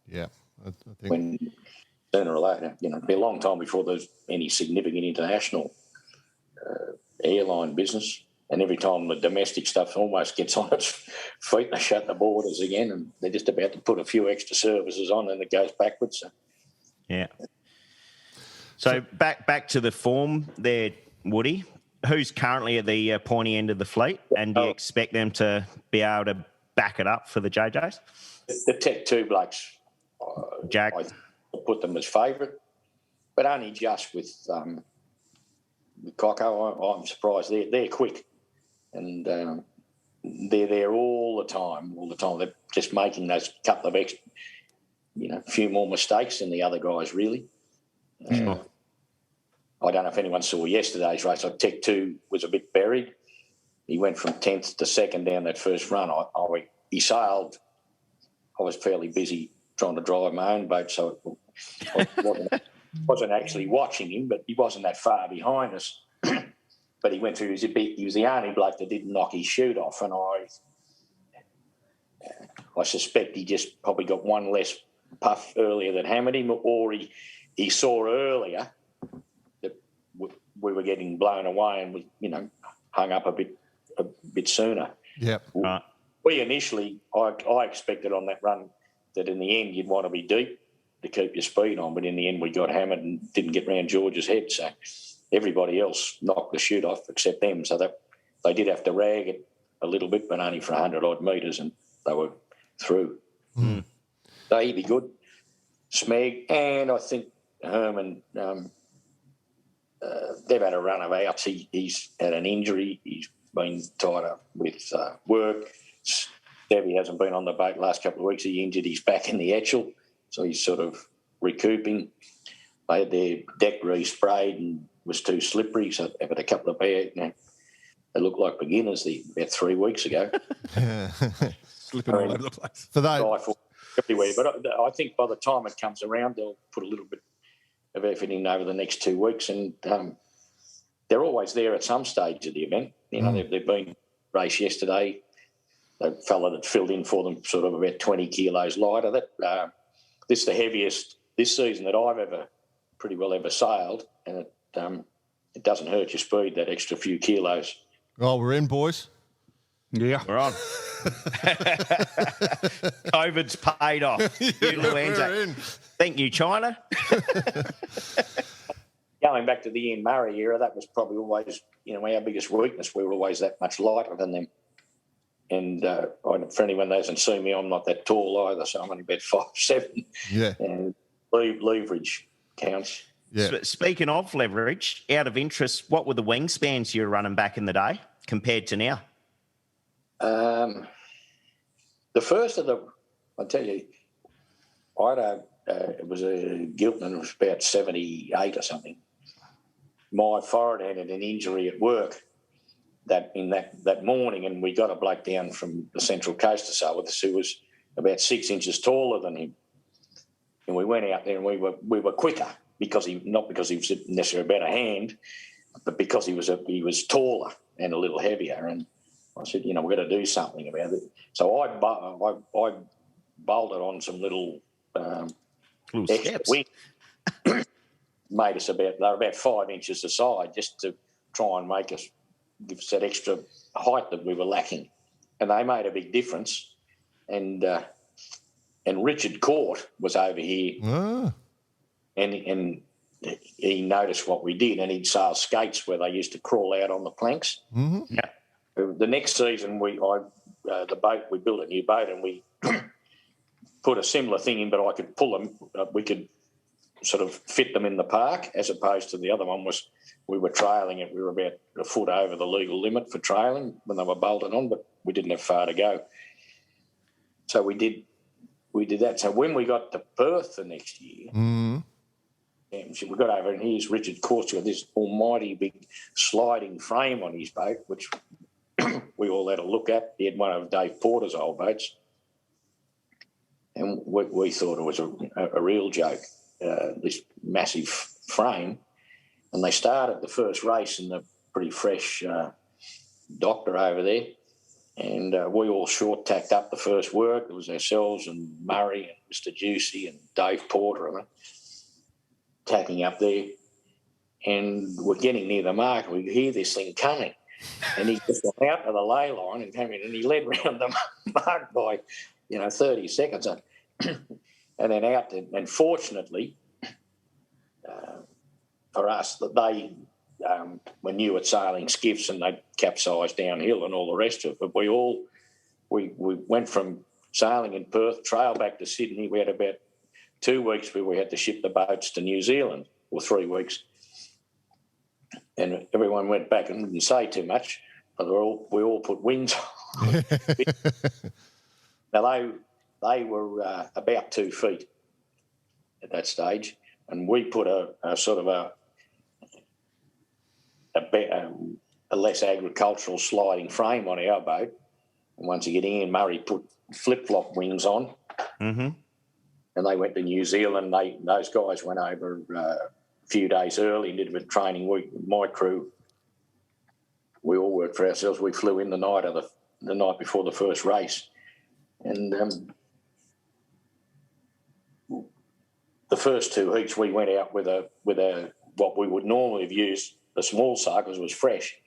Yeah, I think when sooner or later, it'll be a long time before there's any significant international airline business. And every time the domestic stuff almost gets on its feet, they shut the borders again, and they're just about to put a few extra services on, and it goes backwards. So. Yeah. So back to the form there, Woody. Who's currently at the pointy end of the fleet, and do you expect them to be able to back it up for the JJs? The Tech 2 blokes, Jack, I put them as favourite, but only just with Coco. I'm surprised they're quick. And they're there all the time. They're just making those couple of extra, few more mistakes than the other guys, really. Sure. I don't know if anyone saw yesterday's race. Tech 2 was a bit buried. He went from 10th to 2nd down that first run. He sailed. I was fairly busy trying to drive my own boat, so I wasn't actually watching him, but he wasn't that far behind us. But he went through. He was the only bloke that didn't knock his chute off, and I suspect he just probably got one less puff earlier that hammered him, or he saw earlier that we were getting blown away and we, hung up a bit sooner. Yep. Right. We initially, I expected on that run that in the end you'd want to be deep to keep your speed on, but in the end we got hammered and didn't get round George's head. So everybody else knocked the chute off except them. So that they did have to rag it a little bit, but only for 100-odd metres, and they were through. Mm. So he'd be good. Smeg, and I think Herman, they've had a run of outs. He's had an injury. He's been tied up with work. Debbie hasn't been on the boat the last couple of weeks. He injured his back in the Etchell, so he's sort of recouping. They had their deck re-sprayed and was too slippery, so they've had a couple of they look like beginners about 3 weeks ago. Slipping all over the place. For those, everywhere. But I think by the time it comes around, they'll put a little bit of effort in over the next 2 weeks, and they're always there at some stage of the event. They've been race yesterday. The fella that filled in for them sort of about 20 kilos lighter. This is the heaviest this season that I've pretty well ever sailed, and it doesn't hurt your speed, that extra few kilos. Oh, we're in, boys. Yeah. We're on. COVID's paid off. We're in. Thank you, China. Going back to the Ian Murray era, that was probably always, our biggest weakness. We were always that much lighter than them. And for anyone that hasn't seen me, I'm not that tall either, so I'm only about 5'7". Yeah. And leverage counts. Yeah. Speaking of leverage, out of interest, what were the wingspans you were running back in the day compared to now? The first of them, I'll tell you, it was a Giltinan, it was about 78 or something. My forehead had an injury at work that morning, and we got a bloke down from the Central Coast to sail with us who was about 6 inches taller than him. And we went out there and we were quicker not because he was necessarily a better hand, but because he was taller and a little heavier. And I said, we've got to do something about it. So I bolted on some little extra steps. wing. Made us they're about 5 inches aside, just to try and give us that extra height that we were lacking. And they made a big difference. And Richard Court was over here, and he noticed what we did, and he'd sail skates where they used to crawl out on the planks. Mm-hmm. Yeah. The next season, we built a new boat, and we put a similar thing in, but I could pull them. We could sort of fit them in the park, as opposed to the other one was we were trailing it. We were about a foot over the legal limit for trailing when they were bolted on, but we didn't have far to go. So we did that. So when we got to Perth the next year, we got over, and here's Richard Court's got this almighty big sliding frame on his boat, which we all had a look at. He had one of Dave Porter's old boats, and we thought it was a real joke, this massive frame. And they started the first race in the pretty fresh doctor over there, and we all short tacked up the first work. It was ourselves and Murray and Mr. Juicy and Dave Porter and tacking up there, and we're getting near the mark. We hear this thing coming, and he just went out to the ley line and came in, and he led round the mark by 30 seconds, and then out. And fortunately for us, that they were new at sailing skiffs, and they capsized downhill and all the rest of it. But we went from sailing in Perth, trail back to Sydney. We had about 2 weeks where we had to ship the boats to New Zealand, or 3 weeks. And everyone went back and didn't say too much, but we all put wings on. Now, they were about 2 feet at that stage, and we put a sort of a less agricultural sliding frame on our boat. And once again, Ian Murray put flip-flop wings on, and they went to New Zealand. Those guys went over a few days early and did a bit of training. My crew, we all worked for ourselves. We flew in the night before the first race, and the first 2 heats we went out with a what we would normally have used the small sail because it was fresh.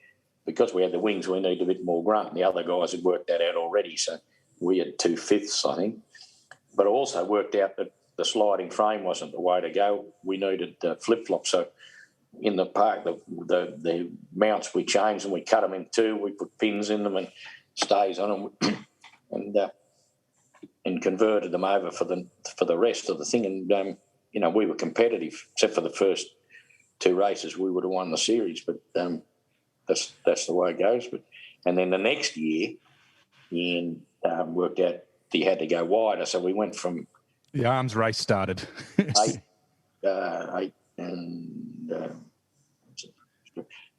Because we had the wings, we needed a bit more grunt. The other guys had worked that out already, so we had 2/5, I think. But also worked out that the sliding frame wasn't the way to go. We needed flip-flops. So in the park, the mounts we changed and we cut them in two. We put pins in them and stays on them, and converted them over for the rest of the thing. And we were competitive, except for the first 2 races. We would have won the series, but that's the way it goes. And then the next year, Ian worked out he had to go wider, so we went from the arms race started. 8 and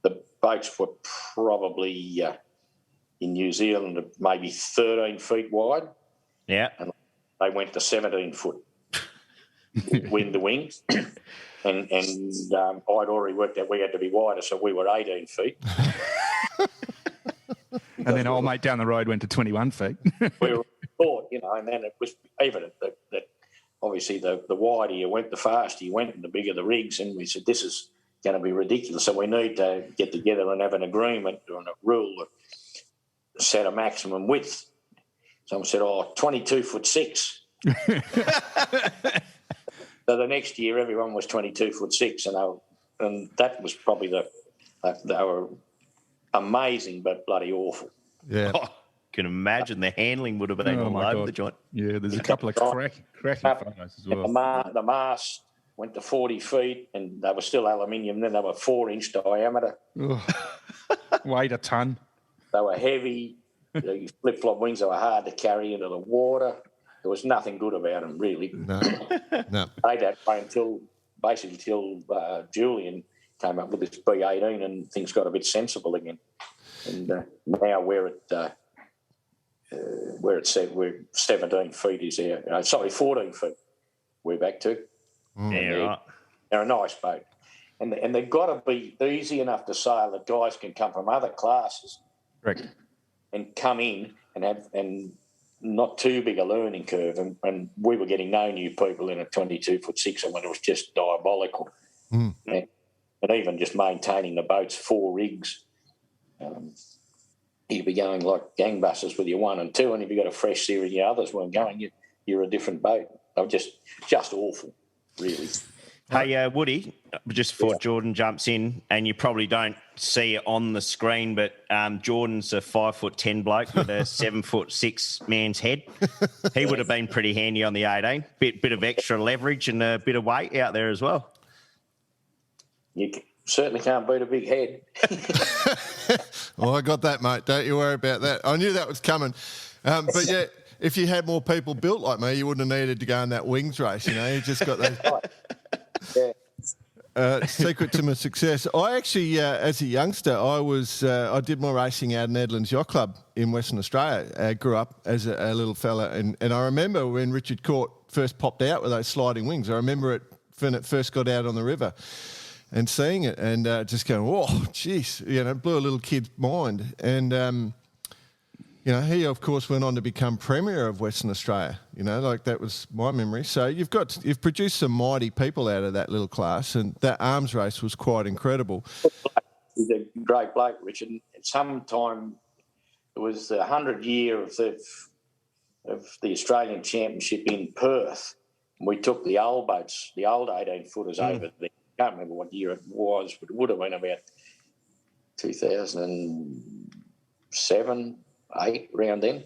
the boats were probably in New Zealand maybe 13 feet wide. Yeah, and they went to 17 foot wing to wing. And I'd already worked out we had to be wider, so we were 18 feet. And then old mate down the road went to 21 feet. We were thought, and then it was evident that obviously the wider you went, the faster you went, and the bigger the rigs. And we said, this is going to be ridiculous. So we need to get together and have an agreement on a rule that set a maximum width. So I said, 22'6". So the next year, everyone was 22'6", and that was probably they were amazing but bloody awful. Yeah, can imagine the handling would have been all over the joint. Yeah, there's a couple of cracking photos as well. The mast went to 40 feet, and they were still aluminium. Then they were 4-inch diameter. Weighed a ton. They were heavy. The flip-flop wings, they were hard to carry into the water. There was nothing good about them, really. No. Stayed that way until Julian came up with this B18 and things got a bit sensible again. And now we're 17 feet is our, 14 feet we're back to. Yeah, right. They're a nice boat. And they've got to be easy enough to sail that guys can come from other classes. Correct. And come in and not too big a learning curve. And we were getting no new people in a 22'6", and when it was just diabolical. And even just maintaining the boats, 4 rigs, you'd be going like gangbusters with your 1 and 2, and if you got a fresh series, the others weren't going, you're a different boat. They were just awful, really. Hey, Woody, just before Jordan jumps in, and you probably don't see it on the screen, but Jordan's a 5'10" bloke with a 7'6" man's head. He would have been pretty handy on the 18. Bit of extra leverage and a bit of weight out there as well. You certainly can't beat a big head. Well, I got that, mate. Don't you worry about that. I knew that was coming. But yeah, if you had more people built like me, you wouldn't have needed to go in that wings race. You just got those. Secret to my success. I actually, as a youngster, I did more racing out in Edlands Yacht Club in Western Australia. I grew up as a little fella, and I remember when Richard Court first popped out with those sliding wings. I remember it when it first got out on the river and seeing it and just going, whoa, jeez, it blew a little kid's mind. And he, of course, went on to become Premier of Western Australia. That was my memory. So you've produced some mighty people out of that little class, and that arms race was quite incredible. He's a great bloke, Richard. Sometime it was the 100th year of the Australian Championship in Perth. We took the old boats, the old 18-footers over there. I can't remember what year it was, but it would have been about 2007. 8 around then,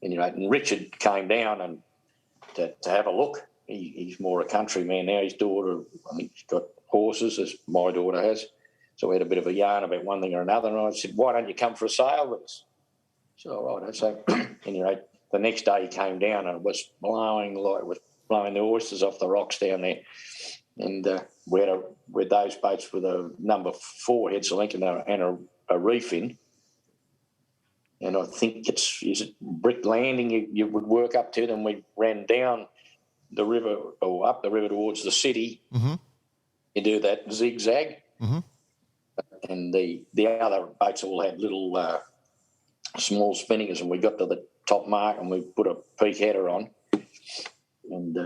and Richard came down and to have a look. He's more a country man now. His daughter, I think, she's got horses, as my daughter has. So we had a bit of a yarn about one thing or another, and I said, "Why don't you come for a sail with us?" So all right. So anyway, the next day he came down and it was blowing the oysters off the rocks down there, and we had those boats with a number 4 heads of link and a reef in. And I think is it Brick Landing you would work up to. Then we ran down the river or up the river towards the city. Mm-hmm. You do that zigzag. Mm-hmm. And the other boats all had little small spinners, and we got to the top mark and we put a peak header on. And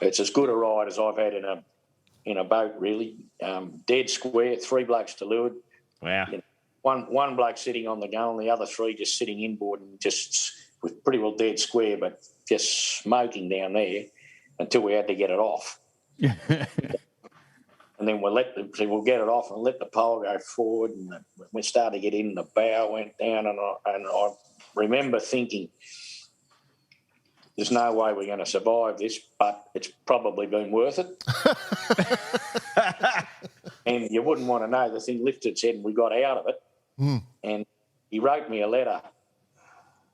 it's as good a ride as I've had in a in a boat, really. Dead square, 3 blokes to leeward. Wow. You know, one bloke sitting on the gunwale, and the other 3 just sitting inboard and just with pretty well dead square, but just smoking down there until we had to get it off. And then we'll get it off and let the pole go forward, and we started to get in. The bow went down, and I remember thinking, there's no way we're going to survive this, but it's probably been worth it. And you wouldn't want to know, the thing lifted its head and we got out of it. And he wrote me a letter,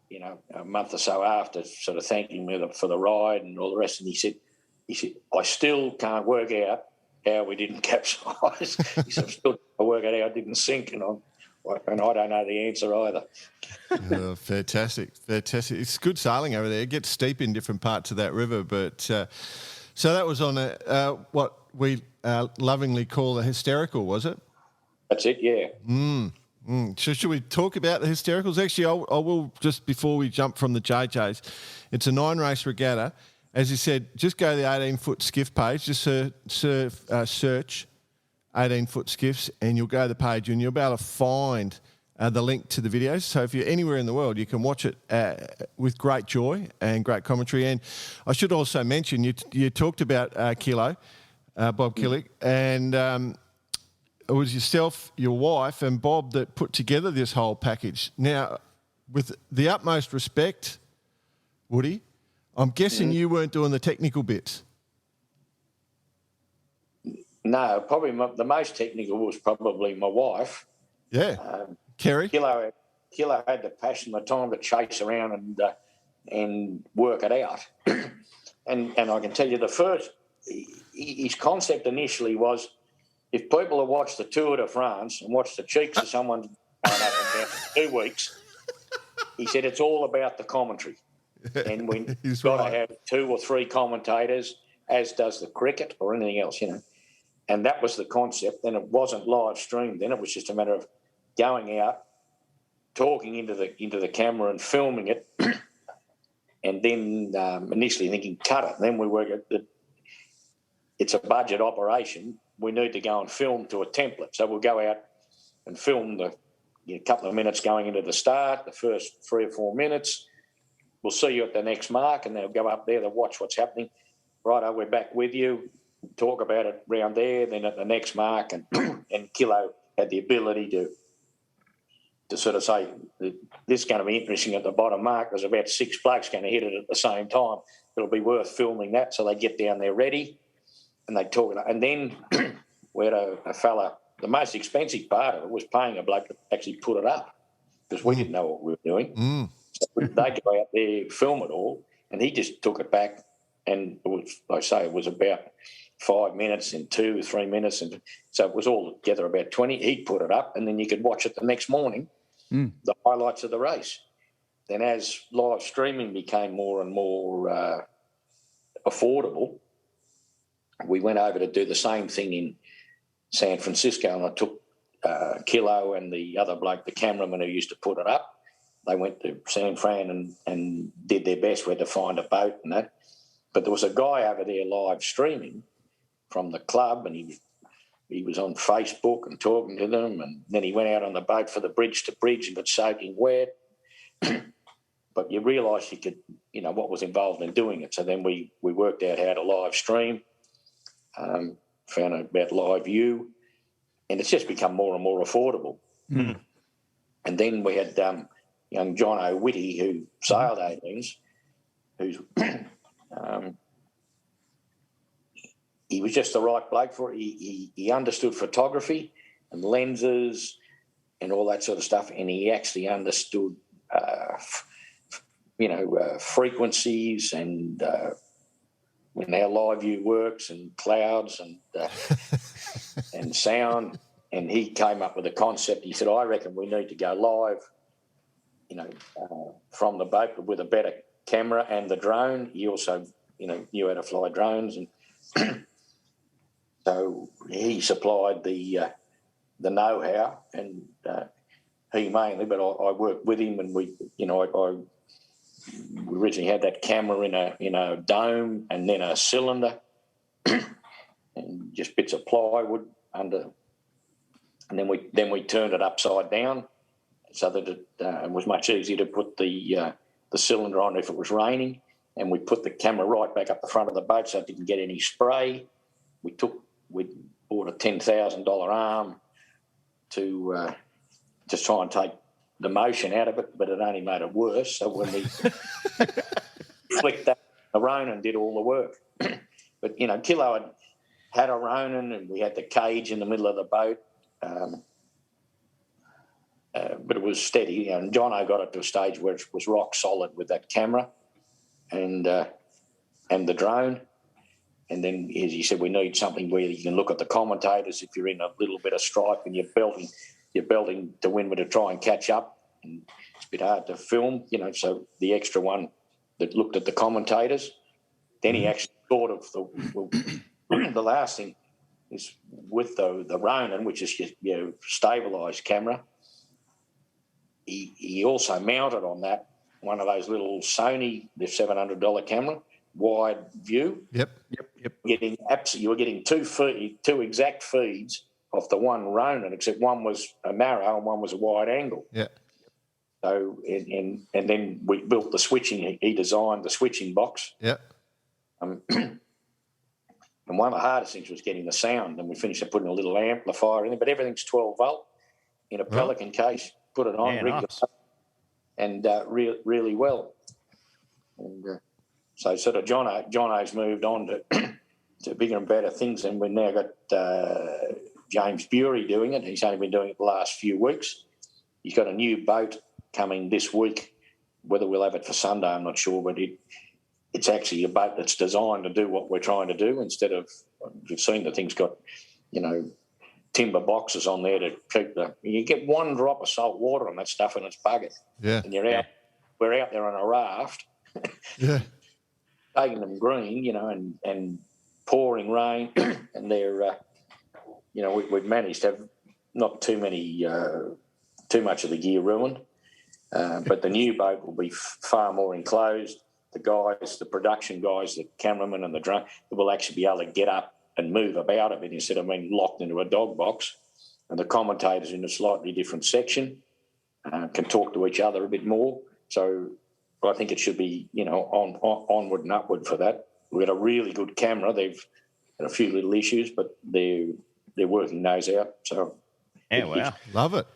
you know, a month or so after, sort of thanking me for the ride and all the rest. And he said, I still can't work out how we didn't capsize. He said, I'm still trying to work out how I didn't sink, and I don't know the answer either. Fantastic. It's good sailing over there. It gets steep in different parts of that river, but so that was on what we lovingly call a hysterical, was it? That's it, yeah. So should we talk about the hystericals? Actually, I will, just before we jump from the JJs. It's a 9-race regatta. As you said, just go to the 18-foot skiff page, just search 18-foot skiffs, and you'll go to the page and you'll be able to find the link to the videos. So if you're anywhere in the world, you can watch it with great joy and great commentary. And I should also mention, you talked about Kilo, Bob Killick, and it was yourself, your wife, and Bob that put together this whole package. Now, with the utmost respect, Woody, I'm guessing you weren't doing the technical bits. No, probably the most technical was probably my wife. Yeah, Kerry. Kilo had the passion, the time to chase around and work it out. and I can tell you, his concept initially was, if people have watched the Tour de France and watched the cheeks of someone going up and down for 2 weeks, he said it's all about the commentary. And we've got to have 2 or 3 commentators, as does the cricket or anything else, you know. And that was the concept. And it wasn't live streamed then. It was just a matter of going out, talking into the camera and filming it, and then initially thinking, cut it. And then we work at it's a budget operation. We need to go and film to a template. So we'll go out and film the couple of minutes going into the start, the first 3 or 4 minutes. We'll see you at the next mark, and they'll go up there to watch what's happening. Righto, we're back with you. Talk about it round there. Then at the next mark, and Kilo had the ability to sort of say, this is going to be interesting at the bottom mark. There's about 6 blokes going to hit it at the same time. It'll be worth filming that. So they get down there ready, and they talk. And then we had a fella. The most expensive part of it was paying a bloke to actually put it up, because we didn't know what we were doing. So they go out there, film it all, and he just took it back, and it was, like I say, it was about 5 minutes and 2 or 3 minutes, and so it was all together about 20. He'd put it up, and then you could watch it the next morning, the highlights of the race. Then as live streaming became more and more affordable, we went over to do the same thing in San Francisco, and I took Kilo and the other bloke, the cameraman who used to put it up. They went to San Fran and did their best. We had to find a boat and that. But there was a guy over there live streaming from the club, and he was on Facebook and talking to them, and then he went out on the boat for the bridge to bridge and got soaking wet. But you realised you could, what was involved in doing it. So then we worked out how to live stream, found out about live view, and it's just become more and more affordable. And then we had young John O'Witty, who sailed 18s, who's he was just the right bloke for it. He understood photography and lenses and all that sort of stuff, and he actually understood frequencies and how live view works and clouds and sound. And he came up with a concept. He said, I reckon we need to go live, from the boat, but with a better camera and the drone. He also, knew how to fly drones. And so he supplied the know-how, and he mainly, but I worked with him, and we originally had that camera in a dome and then a cylinder. And just bits of plywood under, and then we turned it upside down so that it was much easier to put the cylinder on if it was raining. And we put the camera right back up the front of the boat so it didn't get any spray. We bought a $10,000 arm to just try and take the motion out of it, but it only made it worse. So when we flicked that, the Ronin did all the work. But, you know, Kilo had a Ronin and we had the cage in the middle of the boat. But it was steady. You know, and Jono got it to a stage where it was rock solid with that camera and the drone. And then, as he said, we need something where you can look at the commentators if you're in a little bit of stripe and you're belting to windward to try and catch up. And it's a bit hard to film, you know, so the extra one that looked at the commentators. Then he actually thought of the last thing is with the Ronin, which is your stabilised camera. He also mounted on that one of those little Sony, the $700 camera, wide view. Yep. You were getting two exact feeds off the one Ronin, except one was a narrow and one was a wide angle. Yeah. So and then we built the switching. He designed the switching box. Yeah. And one of the hardest things was getting the sound. And we finished up putting a little amplifier in it, but everything's 12 volt in a Pelican case. Put it on, rigged it up, and really well. And so sort of Jono's moved on to bigger and better things, and we've now got James Bury doing it. He's only been doing it the last few weeks. He's got a new boat coming this week. Whether we'll have it for Sunday, I'm not sure, but it's actually a boat that's designed to do what we're trying to do instead of, you've seen the thing's got, you know, timber boxes on there to keep you get one drop of salt water on that stuff and it's buggered. Yeah. And we're out there on a raft. Yeah. Taking them green, you know, and pouring rain, and they're, you know, we've managed to have not too much of the gear ruined, but the new boat will be far more enclosed. The production guys, the cameraman and the drone, will actually be able to get up and move about a bit instead of being locked into a dog box. And the commentators in a slightly different section can talk to each other a bit more. So I think it should be, you know, onward and upward for that. We've got a really good camera. They've had a few little issues, but they're working those out. So yeah, wow, love it.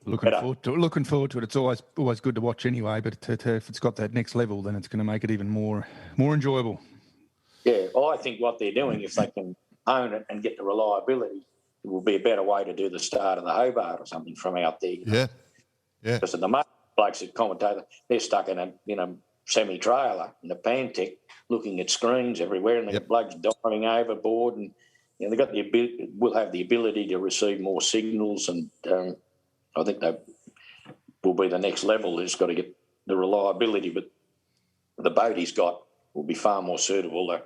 Looking forward to it. It's always good to watch anyway. But if it's got that next level, then it's going to make it even more enjoyable. Yeah, well, I think what they're doing, if they can own it and get the reliability, it will be a better way to do the start of the Hobart or something from out there. You know? Yeah. Because at the moment, blokes that commentate, they're stuck in a semi-trailer in the Pantech looking at screens everywhere, and the blokes diving overboard, and you know, will have the ability to receive more signals, and I think that will be the next level. He's got to get the reliability, but the boat he's got will be far more suitable.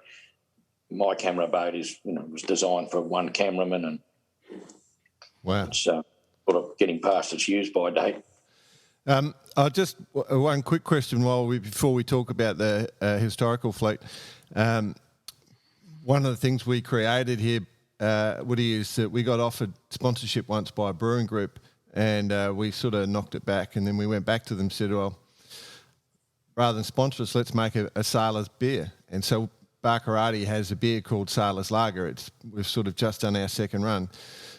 My camera boat was designed for one cameraman, and it's sort of getting past its use by date. Just one quick question before we talk about the historical fleet. One of the things we created here, Woody, is that we got offered sponsorship once by a brewing group, and we sort of knocked it back, and then we went back to them and said, well, rather than sponsor us, let's make a sailor's beer. And so Barkarati has a beer called Sailor's Lager. We've sort of just done our second run.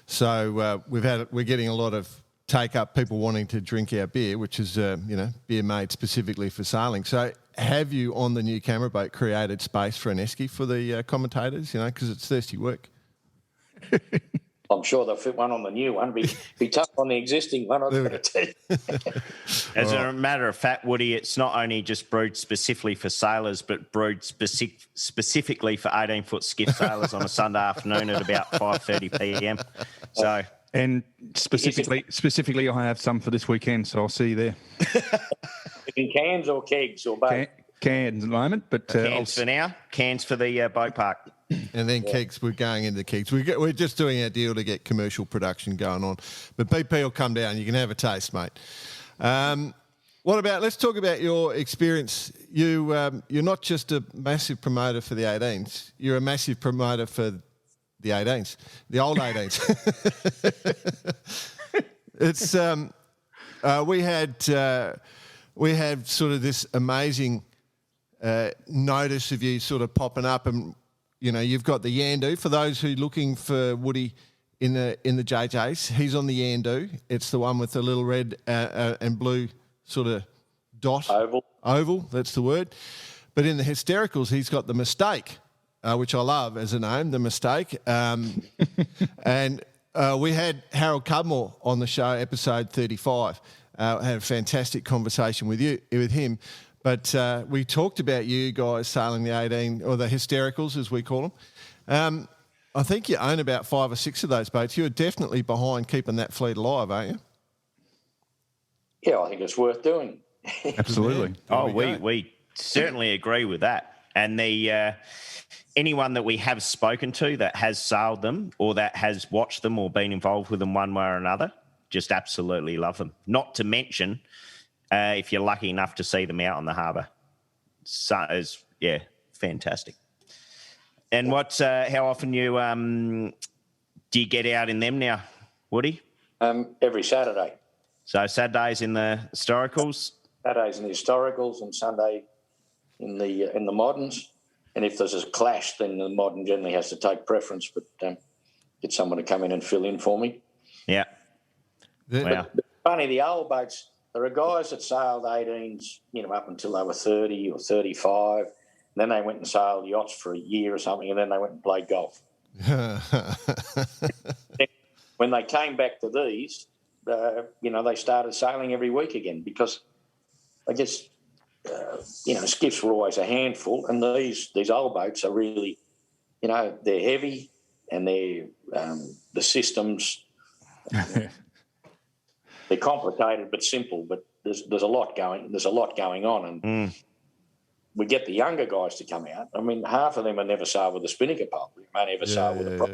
So we're getting a lot of take up, people wanting to drink our beer, which is beer made specifically for sailing. So have you, on the new camera boat, created space for an esky for the commentators, because it's thirsty work? I'm sure they'll fit one on the new one. Be tough on the existing one, I've got to tell you. As a matter of fact, Woody, it's not only just brewed specifically for sailors, but brewed specifically for 18-foot skiff sailors on a Sunday afternoon at about 5:30 p.m. So, and specifically, I have some for this weekend, so I'll see you there. In cans or kegs or both? Cans at the moment, but cans for now. Cans for the boat park. And then kegs, we're going into kegs. We're just doing our deal to get commercial production going on. But BP will come down. You can have a taste, mate. Let's talk about your experience. You're not just a massive promoter for the 18s. You're a massive promoter for the 18s, the old 18s. It's we had sort of this amazing notice of you sort of popping up, and you've got the Yandu. For those who are looking for Woody in the JJs, he's on the Yandu. It's the one with the little red and blue sort of dot. Oval, that's the word. But in the Hystericals, he's got the Mistake, which I love as a name, the Mistake. And we had Harold Cudmore on the show, episode 35. Had a fantastic conversation with him. But we talked about you guys sailing the 18, or the Hystericals, as we call them. I think you own about 5 or 6 of those boats. You're definitely behind keeping that fleet alive, aren't you? Yeah, I think it's worth doing. Absolutely. We certainly agree with that. And the anyone that we have spoken to that has sailed them or that has watched them or been involved with them one way or another, just absolutely love them. Not to mention, if you're lucky enough to see them out on the harbour. So, fantastic. And how often do you get out in them now, Woody? Every Saturday. So Saturdays in the Historicals? Saturdays in the Historicals and Sunday in the Moderns. And if there's a clash, then the Modern generally has to take preference, but get someone to come in and fill in for me. Yeah. But funny, the old boats, there are guys that sailed 18s, up until they were 30 or 35. And then they went and sailed yachts for a year or something, and then they went and played golf. When they came back to these, they started sailing every week again because I guess, skiffs were always a handful, and these old boats are really, they're heavy and they're the systems, they're complicated but simple. But there's a lot going on, and we get the younger guys to come out. I mean, half of them have never sailed with a spinnaker pole. They may never sail with a prop.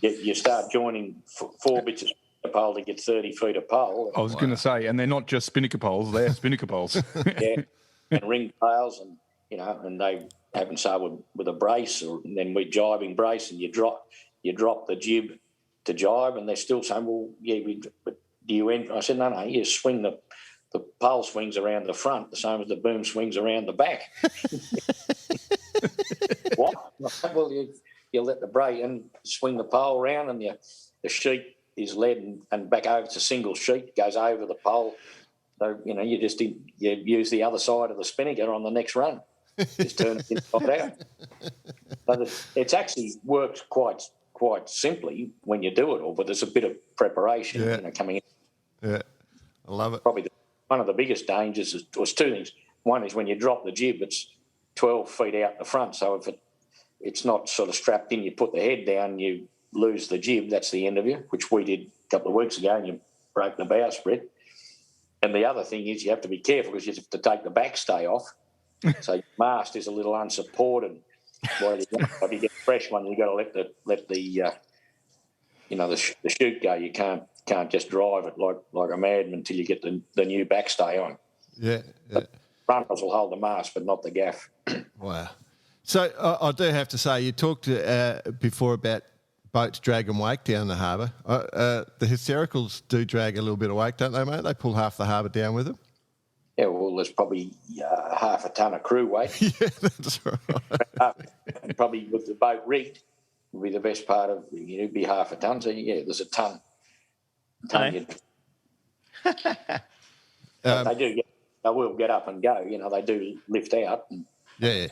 You start joining 4 bits of spinnaker pole to get 30 feet of pole. I was going to say, and they're not just spinnaker poles; they're spinnaker poles. Yeah, and ring tails, and and they haven't sailed with a brace, and then we're jibing brace, and you drop the jib to jibe, and they're still saying, "Well, yeah, but do you end?" I said, "No, you swing the pole swings around the front, the same as the boom swings around the back." What? Well, you let the brace and swing the pole around, and the sheet is led and back over. It's a single sheet, goes over the pole. So, you just you use the other side of the spinnaker on the next run. Just turn it inside out. But it actually works quite simply when you do it all, but there's a bit of preparation coming in. Yeah, I love it. Probably one of the biggest dangers was 2 things. One is when you drop the jib, it's 12 feet out the front, so if it's not sort of strapped in, you put the head down, you lose the jib, that's the end of you, which we did a couple of weeks ago, and you broke the bowsprit. And the other thing is you have to be careful because you have to take the backstay off. So your mast is a little unsupported. If you get a fresh one, you've got to let the chute go. You can't just drive it like a madman until you get the new backstay on. Yeah. Runners will hold the mast, but not the gaff. Wow. So I do have to say, you talked before about boats drag and wake down the harbour. The Hystericals do drag a little bit of wake, don't they, mate? They pull half the harbour down with them. Yeah, well, there's probably half a ton of crew weight. Yeah, that's right. And probably with the boat rigged would be the best part of it'd be half a ton. So yeah, there's a ton. They will get up and go. They do lift out. Yeah.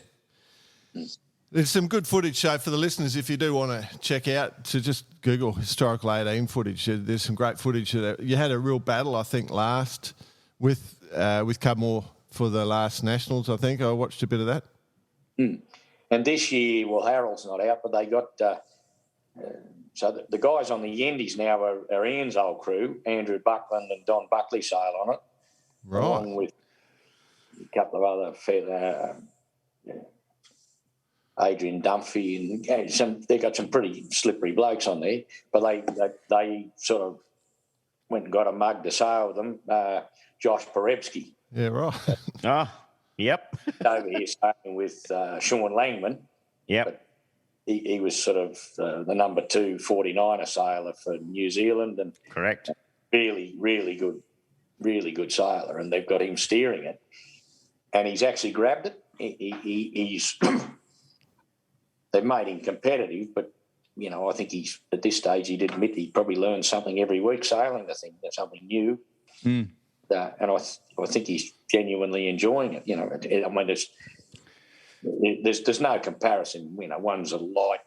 There's some good footage, so for the listeners, if you do want to check out, to just Google historical 18 footage. There's some great footage. You had a real battle, I think, last with Cudmore for the last Nationals, I think. I watched a bit of that. And this year, well, Harold's not out, but they got... so the guys on the Yendies now are Ian's old crew. Andrew Buckland and Don Buckley sail on it. Right. Along with a couple of other... Adrian Dunphy, and they got some pretty slippery blokes on there, but they sort of went and got a mug to sail with them. Josh Perebski. Yeah, right. Yep. Over here sailing with Sean Langman. Yep. he was sort of the number 2 49er sailor for New Zealand, and correct. Really, really good sailor, and they've got him steering it, and he's actually grabbed it. He's they've made him competitive, but I think he's at this stage he'd admit he probably learns something every week sailing the thing. There's something new, and I think he's genuinely enjoying it. I mean, there's no comparison. One's a light,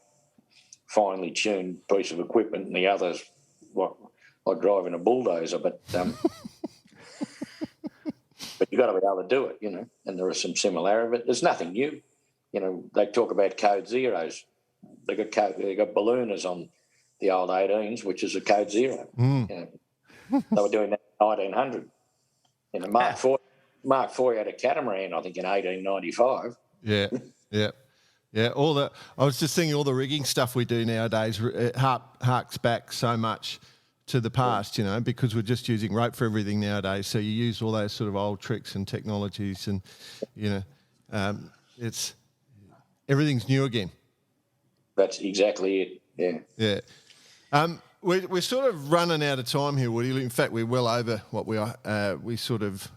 finely tuned piece of equipment, and the other's like driving a bulldozer. But but you've got to be able to do it, And there are some similarities, but there's nothing new. They talk about code zeros. They got ballooners on the old 18s, which is a code zero. They were doing that in 1900. Mark Foy had a catamaran, I think, in 1895. Yeah. I was just thinking all the rigging stuff we do nowadays harks back so much to the past, because we're just using rope for everything nowadays. So you use all those sort of old tricks and technologies, and it's everything's new again. That's exactly it. Yeah. We're sort of running out of time here, Woody. In fact, we're well over what we are. We sort of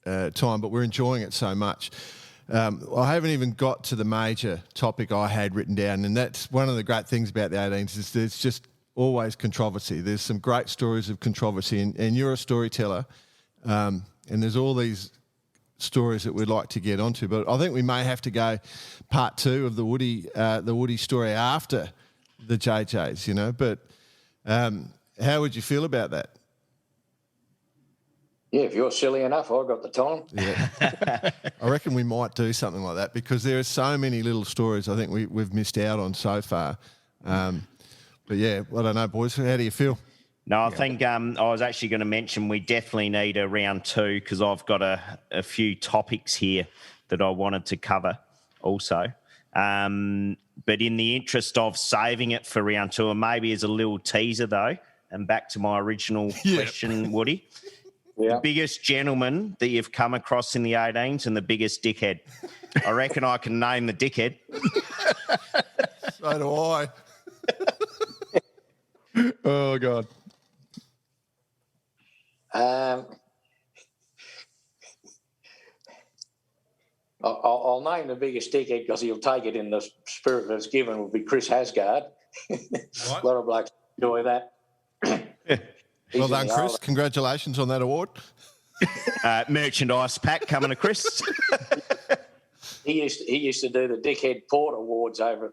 time, but we're enjoying it so much. I haven't even got to the major topic I had written down, and that's one of the great things about the 18s is there's just always controversy. There's some great stories of controversy, and you're a storyteller, and there's all these stories that we'd like to get onto, but I think we may have to go part 2 of the Woody story after the JJs, But how would you feel about that? Yeah, if you're silly enough, I've got the time. Yeah. I reckon we might do something like that because there are so many little stories I think we've missed out on so far. But yeah, I don't know, boys. How do you feel? No, I think I was actually going to mention we definitely need a round 2 because I've got a few topics here that I wanted to cover also. But in the interest of saving it for round 2, and maybe as a little teaser though, and back to my original question, Woody, the biggest gentleman that you've come across in the 18s and the biggest dickhead. I reckon I can name the dickhead. So do I. Oh, God. I'll name the biggest dickhead because he'll take it in the spirit that's given, will be Chris Hasgard. A lot of blokes enjoy that. Well done, Chris. Congratulations on that award. Merchandise pack coming to Chris. He used to do the Dickhead Port Awards over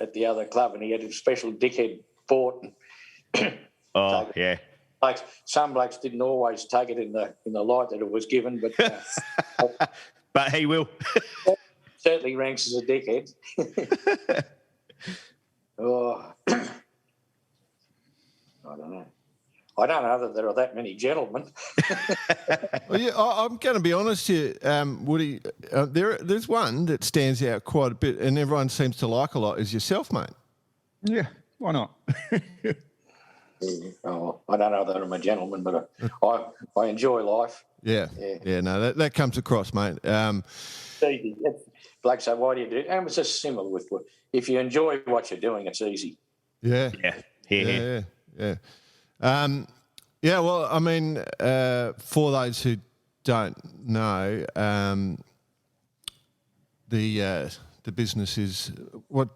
at the other club, and he had a special Dickhead Port. Oh, yeah. Like some blokes didn't always take it in the light that it was given, but but he will. Certainly ranks as a dickhead. Oh, I don't know. I don't know that there are that many gentlemen. Well, yeah, I'm going to be honest here, Woody. There's one that stands out quite a bit, and everyone seems to like a lot. Is yourself, mate? Yeah, why not? Oh, I don't know that I'm a gentleman, but I enjoy life. Yeah. No, that comes across, mate. Easy. Blake say, why do you do it? And it's just similar with if you enjoy what you're doing, it's easy. Yeah. Yeah. Well, I mean, for those who don't know, the business is what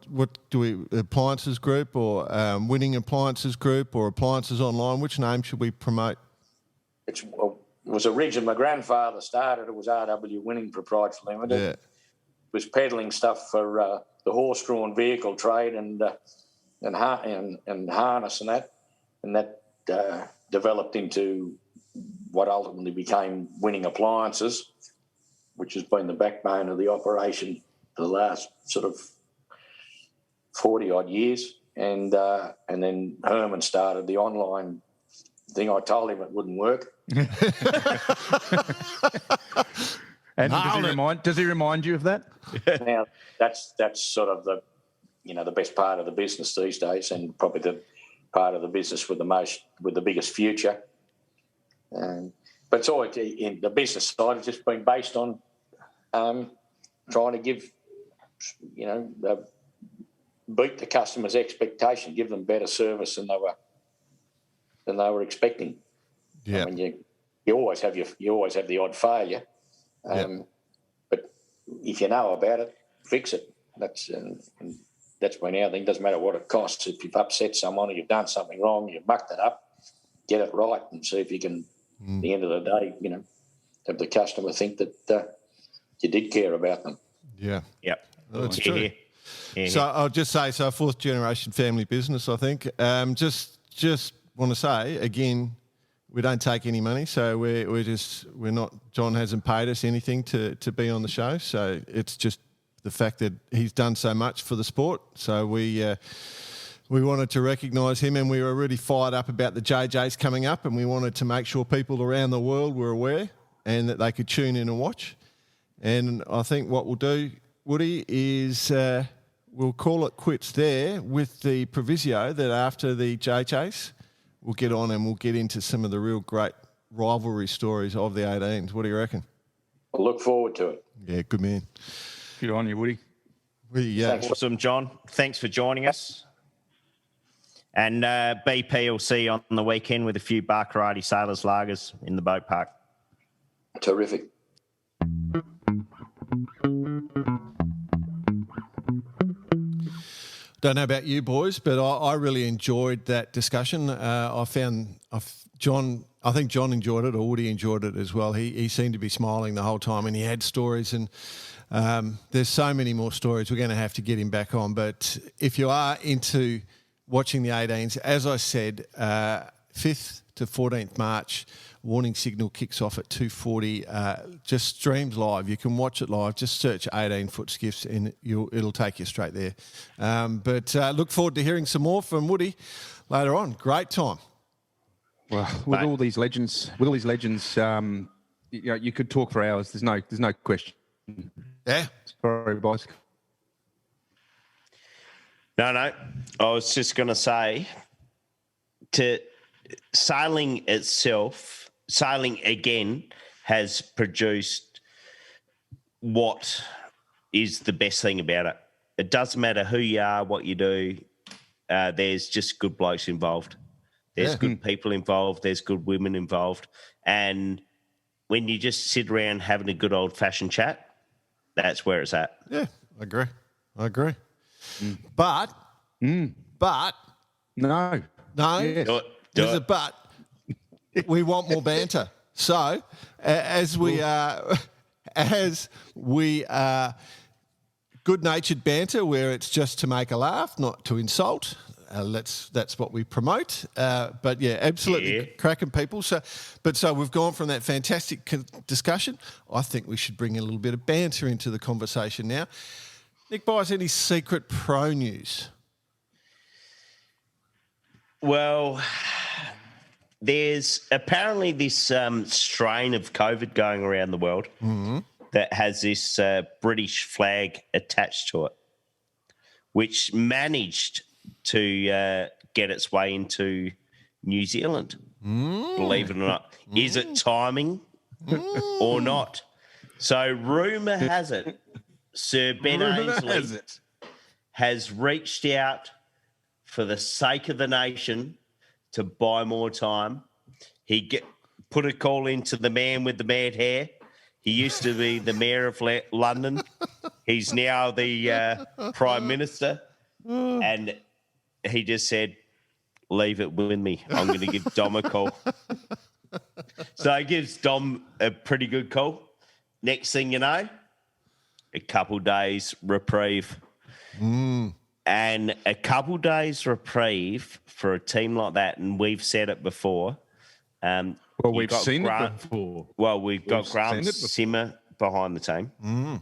do we appliances group or winning appliances group or appliances online? Which name should we promote? It was originally my grandfather started. It was RW Winning Proprietary Limited. Yeah. It was peddling stuff for the horse-drawn vehicle trade and harness and that developed into what ultimately became Winning Appliances, which has been the backbone of the operation for the last sort of 40-odd years. And then Herman started the online thing. I told him it wouldn't work. And does he remind you of that? Now, that's sort of the best part of the business these days, and probably the part of the business with the biggest future. But it's always in the business side. It's just been based on trying to give beat the customer's expectation, give them better service than they were expecting. Yeah. I mean, you always have the odd failure, but if you know about it, fix it. That's been our thing. Doesn't matter what it costs. If you've upset someone or you've done something wrong, you've mucked it up, get it right, and see if you can. At the end of the day, have the customer think that you did care about them. Yeah. Yep. That's true. So I'll just say, fourth generation family business, I think. Just want to say again, we don't take any money, so we're not. John hasn't paid us anything to be on the show, so it's just the fact that he's done so much for the sport. So we wanted to recognise him, and we were really fired up about the JJs coming up, and we wanted to make sure people around the world were aware and that they could tune in and watch. And I think what we'll do, Woody, is we'll call it quits there with the proviso that after the JJs, we'll get on and we'll get into some of the real great rivalry stories of the 18s. What do you reckon? I look forward to it. Yeah, good man. Good on you, Woody. Yeah. Awesome, John. Thanks for joining us. And BP will see you on the weekend with a few bar karate sailors lagers in the boat park. Terrific. Don't know about you boys, but I really enjoyed that discussion. I think John enjoyed it, or Woody enjoyed it as well. He seemed to be smiling the whole time, and he had stories, and there's so many more stories. We're going to have to get him back on. But if you are into watching the 18s, as I said, 5th to 14th March, warning signal kicks off at 2:40. Just streams live. You can watch it live. Just search 18-foot skiffs and it'll take you straight there. But look forward to hearing some more from Woody later on. Great time. Well, with all these legends, you could talk for hours. There's no question. Yeah. Sorry, boys. No. I was just going to say, sailing again has produced what is the best thing about it. It doesn't matter who you are, what you do. There's just good blokes involved. There's good people involved. There's good women involved. And when you just sit around having a good old-fashioned chat, that's where it's at. Yeah, I agree. But no. Yes. There's a but. We want more banter. So as we are good-natured banter where it's just to make a laugh, not to insult. That's what we promote. But yeah, absolutely cracking people. So we've gone from that fantastic discussion. I think we should bring a little bit of banter into the conversation now. Nick Byers, any secret pro news? Well, there's apparently this strain of COVID going around the world that has this British flag attached to it, which managed to get its way into New Zealand, believe it or not. Is it timing or not? So rumour has it, Sir Ben Ainslie has reached out for the sake of the nation to buy more time. He put a call into the man with the mad hair. He used to be the mayor of London. He's now the Prime Minister. And he just said, leave it with me. I'm going to give Dom a call. So he gives Dom a pretty good call. Next thing you know, a couple days reprieve. And a couple days reprieve for a team like that, and we've said it before. Well, we've seen it before. Well, we've got Grant Simmer behind the team,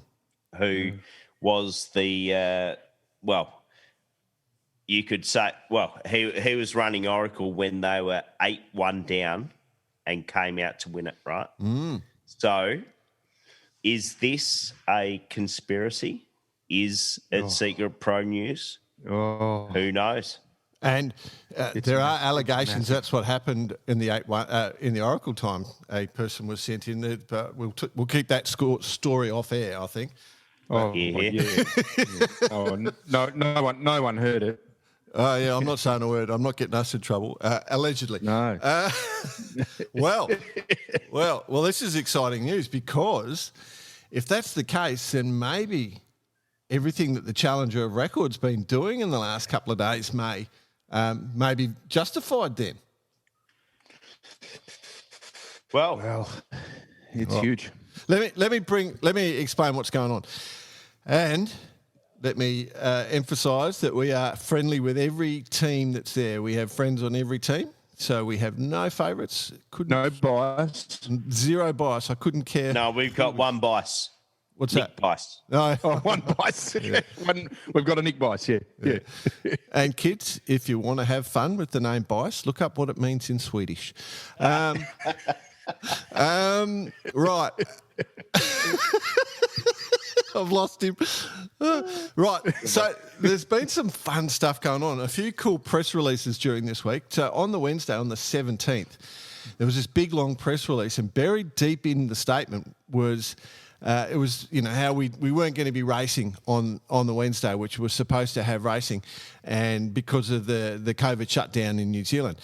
who was the, you could say, he was running Oracle when they were 8-1 down and came out to win it, right? So is this a conspiracy? Is it secret pro news? Who knows? And there are allegations that's what happened in the in the Oracle time. A person was sent in there, but we'll keep that story off air, I think. Oh, Here. yeah. Oh, no one heard it. Oh, yeah, I'm not saying a word. I'm not getting us in trouble, allegedly. No. Well, this is exciting news because if that's the case, then maybe everything that the Challenger of Record's been doing in the last couple of days may be justified then. Well, It's huge. Let me explain what's going on, and let me emphasise that we are friendly with every team that's there. We have friends on every team, so we have no favourites. No bias. Zero bias. I couldn't care. no, we've got one bice. What's Nick that? Bice. No. Oh, one bias. We've got a Nick Bice, yeah. And kids, if you want to have fun with the name Bice, look up what it means in Swedish. Right. I've lost him. Right. So there's been some fun stuff going on. A few cool press releases during this week. So on the Wednesday, on the 17th, there was this big, long press release, and buried deep in the statement was it was, how we weren't going to be racing on the Wednesday, which was supposed to have racing, and because of the COVID shutdown in New Zealand.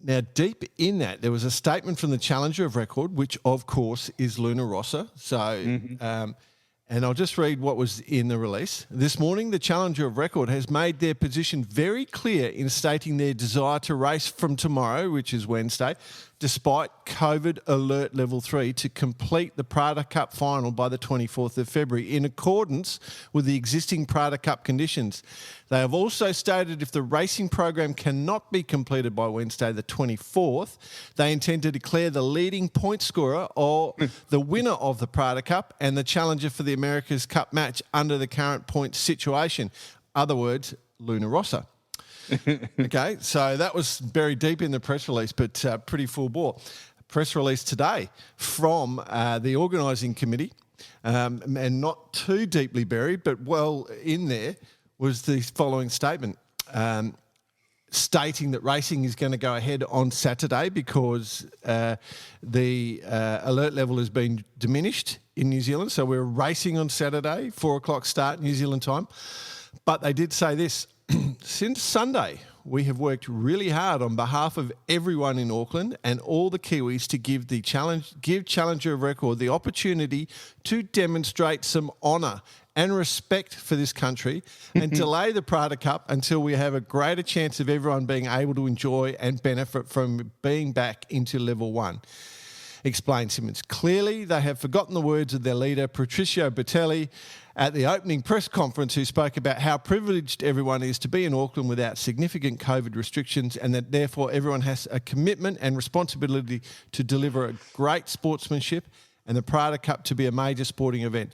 Now, deep in that, there was a statement from the Challenger of Record, which, of course, is Luna Rossa. So, and I'll just read what was in the release. This morning, the Challenger of Record has made their position very clear in stating their desire to race from tomorrow, which is Wednesday, despite COVID alert level 3, to complete the Prada Cup final by the 24th of February in accordance with the existing Prada Cup conditions. They have also stated if the racing program cannot be completed by Wednesday the 24th, they intend to declare the leading point scorer or the winner of the Prada Cup and the challenger for the America's Cup match under the current point situation. Other words, Luna Rossa. Okay, so that was buried deep in the press release, but pretty full bore. Press release today from the organising committee, and not too deeply buried, but well in there, was the following statement, stating that racing is going to go ahead on Saturday because the alert level has been diminished in New Zealand. So we're racing on Saturday, 4 o'clock start New Zealand time. But they did say this, since Sunday, we have worked really hard on behalf of everyone in Auckland and all the Kiwis to give Challenger of Record the opportunity to demonstrate some honour and respect for this country and delay the Prada Cup until we have a greater chance of everyone being able to enjoy and benefit from being back into level 1. Explained Simmons. Clearly, they have forgotten the words of their leader, Patricio Bertelli, at the opening press conference, who spoke about how privileged everyone is to be in Auckland without significant COVID restrictions, and that therefore everyone has a commitment and responsibility to deliver a great sportsmanship and the Prada Cup to be a major sporting event.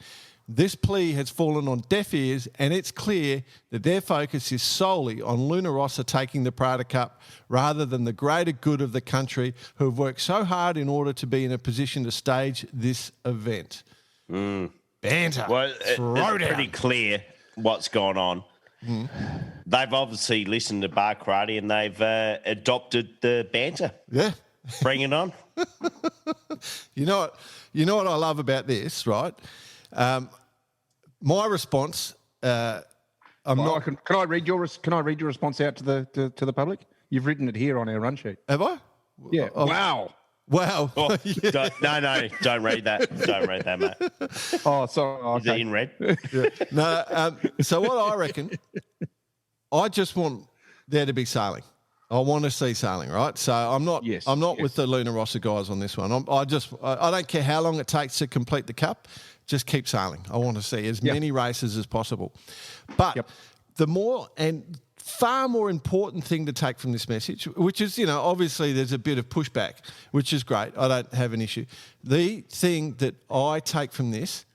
This plea has fallen on deaf ears, and it's clear that their focus is solely on Luna Rossa taking the Prada Cup rather than the greater good of the country, who have worked so hard in order to be in a position to stage this event. Banter. Well, it's pretty clear what's gone on. They've obviously listened to Bar Karate and they've adopted the banter. Yeah. Bring it on. You know what I love about this, right? My response, Can I read your response out to the public? You've written it here on our run sheet. Have I? Yeah. Wow. Oh, Yeah. Don't read that. Don't read that, mate. Oh, sorry. Okay. Is it in red? Yeah. No. So what I reckon, I just want there to be sailing. I want to see sailing, right? So I'm not with the Luna Rossa guys on this one. I don't care how long it takes to complete the cup. Just keep sailing. I want to see as many races as possible. But the more and far more important thing to take from this message, which is, obviously there's a bit of pushback, which is great. I don't have an issue. The thing that I take from this,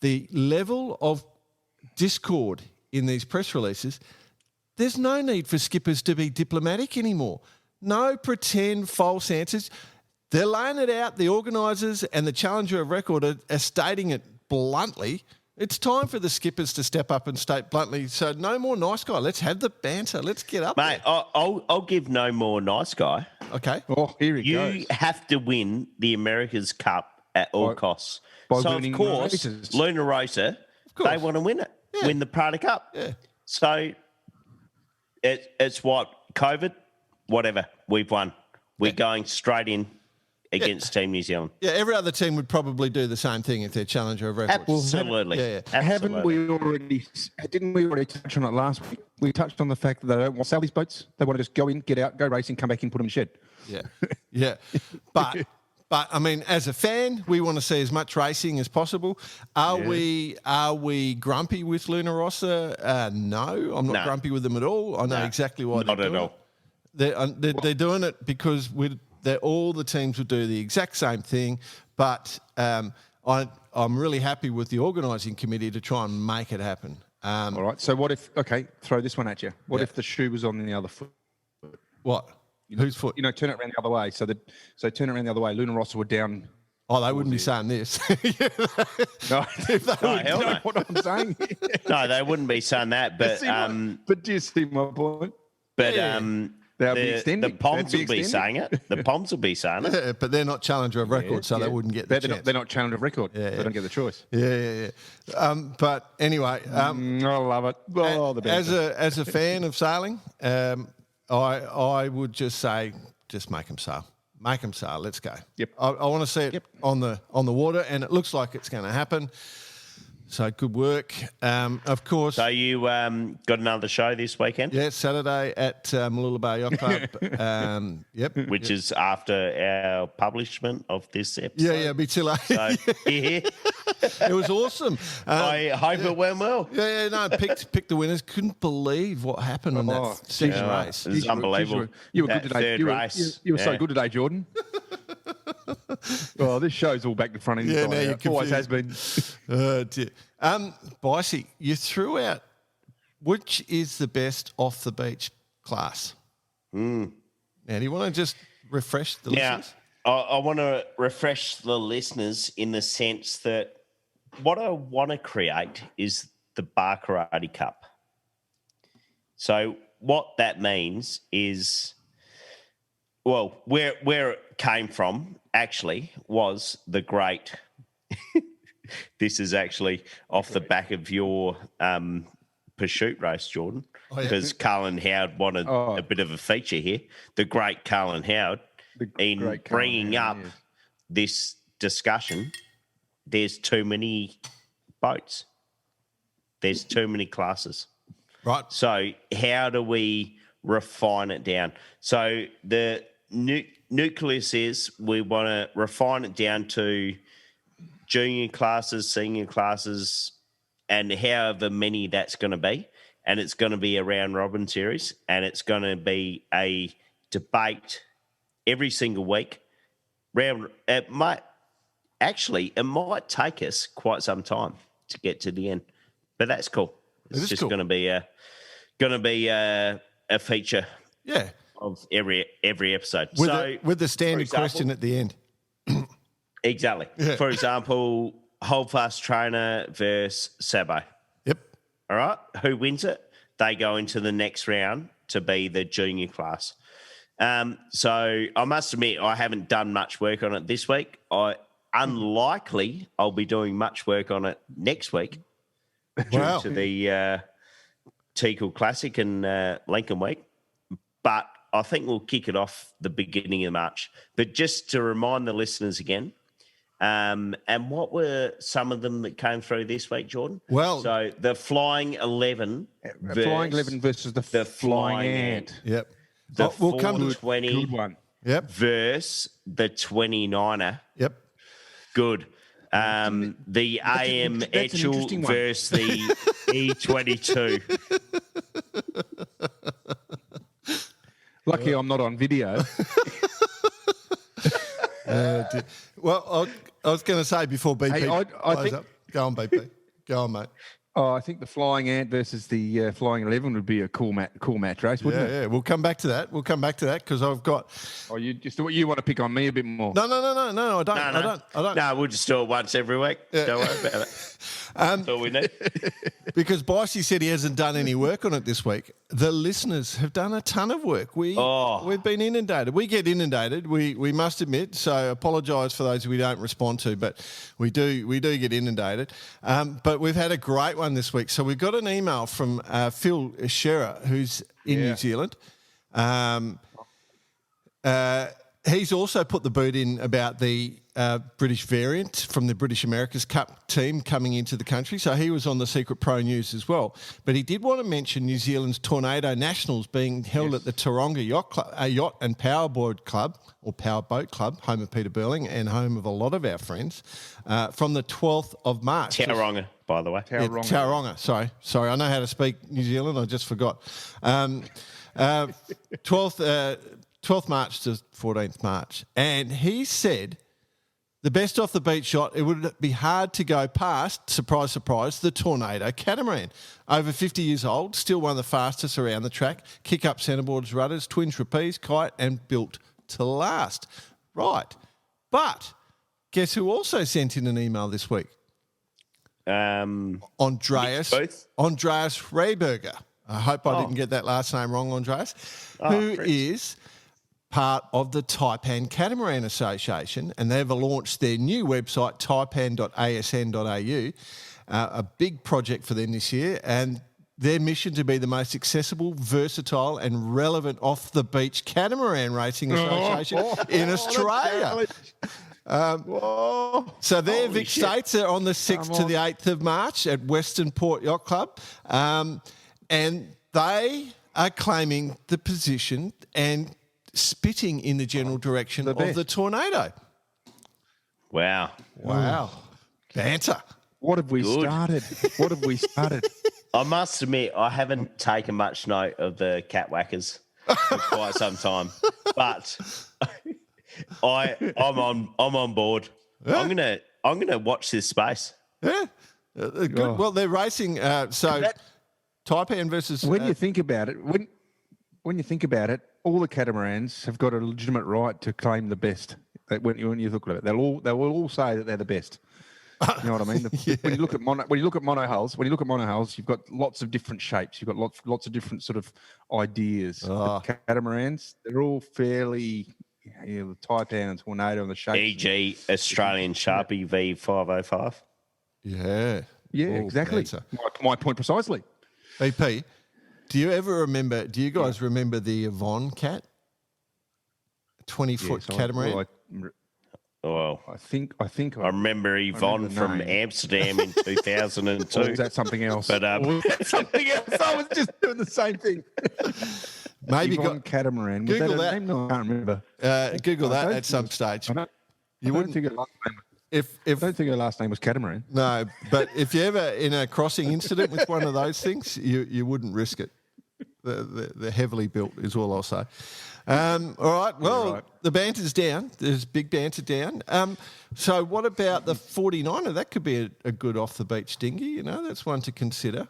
the level of discord in these press releases, there's no need for skippers to be diplomatic anymore. No pretend false answers. They're laying it out. The organisers and the Challenger of Record are stating it bluntly. It's time for the skippers to step up and state bluntly. So no more nice guy. Let's have the banter. Let's get up, mate. I'll give no more nice guy. Okay. Oh, here he goes. You have to win the America's Cup at all costs. So of course, Luna Rossa course. They want to win it, Yeah. win the Prada Cup. Yeah. So it's what, COVID, whatever, we've won. We're going straight in against Team New Zealand. Yeah, every other team would probably do the same thing if they're challenger of records. Absolutely. Yeah. Haven't we already? Didn't we already touch on it last week? We touched on the fact that they don't want to sell these boats. They want to just go in, get out, go racing, come back in, put them in the shed. Yeah, yeah. But I mean, as a fan, we want to see as much racing as possible. Are we grumpy with Luna Rossa? No, I'm not grumpy with them at all. I know exactly why they're doing it. They're doing it because all the teams would do the exact same thing, but I'm really happy with the organising committee to try and make it happen. All right. So what if? Okay, throw this one at you. What if the shoe was on the other foot? What? Whose foot? Turn it around the other way. So turn it around the other way. Luna Rossa were down. Oh, they wouldn't be saying this. No, hell no. What I'm saying. No, they wouldn't be saying that. But but do you see my point? But They'll be extending. The Poms will be saying it. The Poms will be saying it. Yeah, but they're not challenger of record, so they wouldn't get the chance. They're not challenger of record. They don't get the choice. Yeah. But anyway, I love it. As a fan of sailing, I would just say, just make them sail. Make them sail. Let's go. Yep. I want to see it on the water, and it looks like it's going to happen. So good work. Of course. So you got another show this weekend? Yeah, Saturday at Mooloolah Bay Yacht Club. Which is after our publishment of this episode. Yeah, a bit too late. So, It was awesome. I hope it went well. No, picked the winners. Couldn't believe what happened on that second race. It was unbelievable. You were good today. Third race. You were so good today, Jordan. Well, this show's all back to front. Yeah, now you're always has been. Oh, dear. Bicey, you threw out which is the best off the beach class. Now, do you want to just refresh the listeners? I want to refresh the listeners in the sense that what I want to create is the Bar Karate Cup. So what that means is, well, where it came from actually was the great. This is actually off the back of your pursuit race, Jordan, because Carlin Howard wanted a bit of a feature here. The great Carlin Howard, in bringing up this discussion, there's too many boats. There's too many classes. Right. So how do we refine it down? So the nucleus is we want to refine it down to junior classes, senior classes, and however many that's going to be. And it's going to be a round robin series, and it's going to be a debate every single week. It might take us quite some time to get to the end, but that's cool. It's just going to be a feature. Yeah. Of every episode. With the standard question at the end. Exactly. Yeah. For example, Holdfast Trainer versus Sabo. Yep. All right. Who wins it? They go into the next round to be the junior class. So I must admit, I haven't done much work on it this week. Unlikely I'll be doing much work on it next week. Due to the Teakle Classic and Lincoln Week. But I think we'll kick it off the beginning of March. But just to remind the listeners again, and what were some of them that came through this week, Jordan? Well, so the Flying 11 versus the Flying Ant. Yep. The 420 good one. Yep. Versus the 29er. Yep. Good. The AM Etchel versus the E22. Lucky I'm not on video. Well, I was going to say before BP I think up. Go on, BP. Go on, mate. Oh, I think the Flying Ant versus the Flying 11 would be a cool match race, wouldn't it? Yeah, we'll come back to that. Because I've got. Oh, you want to pick on me a bit more? No, I don't. No, we'll just do it once every week. Yeah. Don't worry about it. That's all we need. Because Bicey said he hasn't done any work on it this week. The listeners have done a ton of work. We've been inundated. We get inundated. We must admit. So apologise for those we don't respond to, but we do get inundated. But we've had a great one this week. So we've got an email from Phil Scherer, who's in New Zealand. He's also put the boot in about the British variant from the British America's Cup team coming into the country. So he was on the Secret Pro News as well. But he did want to mention New Zealand's Tornado Nationals being held at the Taronga Yacht and Powerboat Club, or Powerboat Club, home of Peter Burling and home of a lot of our friends, from the 12th of March. Taronga, by the way. Taronga. Sorry. I know how to speak New Zealand. I just forgot. 12th March to 14th March. And he said the best off the beach shot, it would be hard to go past, surprise, surprise, the Tornado Catamaran. Over 50 years old, still one of the fastest around the track. Kick up centreboards, rudders, twin trapeze, kite, and built to last. Right. But guess who also sent in an email this week? Andreas Rehberger. I hope I didn't get that last name wrong, Andreas. Who is part of the Taipan Catamaran Association, and they've launched their new website, taipan.asn.au, a big project for them this year, and their mission to be the most accessible, versatile and relevant off-the-beach catamaran racing association in Australia. So their Vic States are on the 6th to the 8th of March at Western Port Yacht Club, and they are claiming the position and spitting in the general direction of the Tornado. Wow. Banter. What have we started? I must admit, I haven't taken much note of the cat whackers for quite some time, but I'm on board. Yeah. I'm gonna watch this space. Yeah, good. Well, they're racing. Taipan versus. When you think about it, when you think about it, all the catamarans have got a legitimate right to claim the best. When you look at it, they will all say that they're the best. You know what I mean? When you look at monohulls, you've got lots of different shapes. You've got lots of different sort of ideas. Catamarans, they're all fairly, the Taipan and Tornado and the shape. E.g. Australian Sharpie V505. Yeah. Yeah, exactly. My point precisely. BP, do you guys remember the Yvonne cat? 20-foot catamaran? I think I remember Yvonne from Amsterdam in 2002. Or was that something else? But something else. I was just doing the same thing. Maybe Yvonne catamaran. Google that. Name? No, I can't remember. Google that at some stage. I don't think her last name was catamaran. No, but if you're ever in a crossing incident with one of those things, you wouldn't risk it. They're heavily built, is all I'll say. All right, well, the banter's down. There's big banter down. So what about the 49er? That could be a good off-the-beach dinghy, that's one to consider.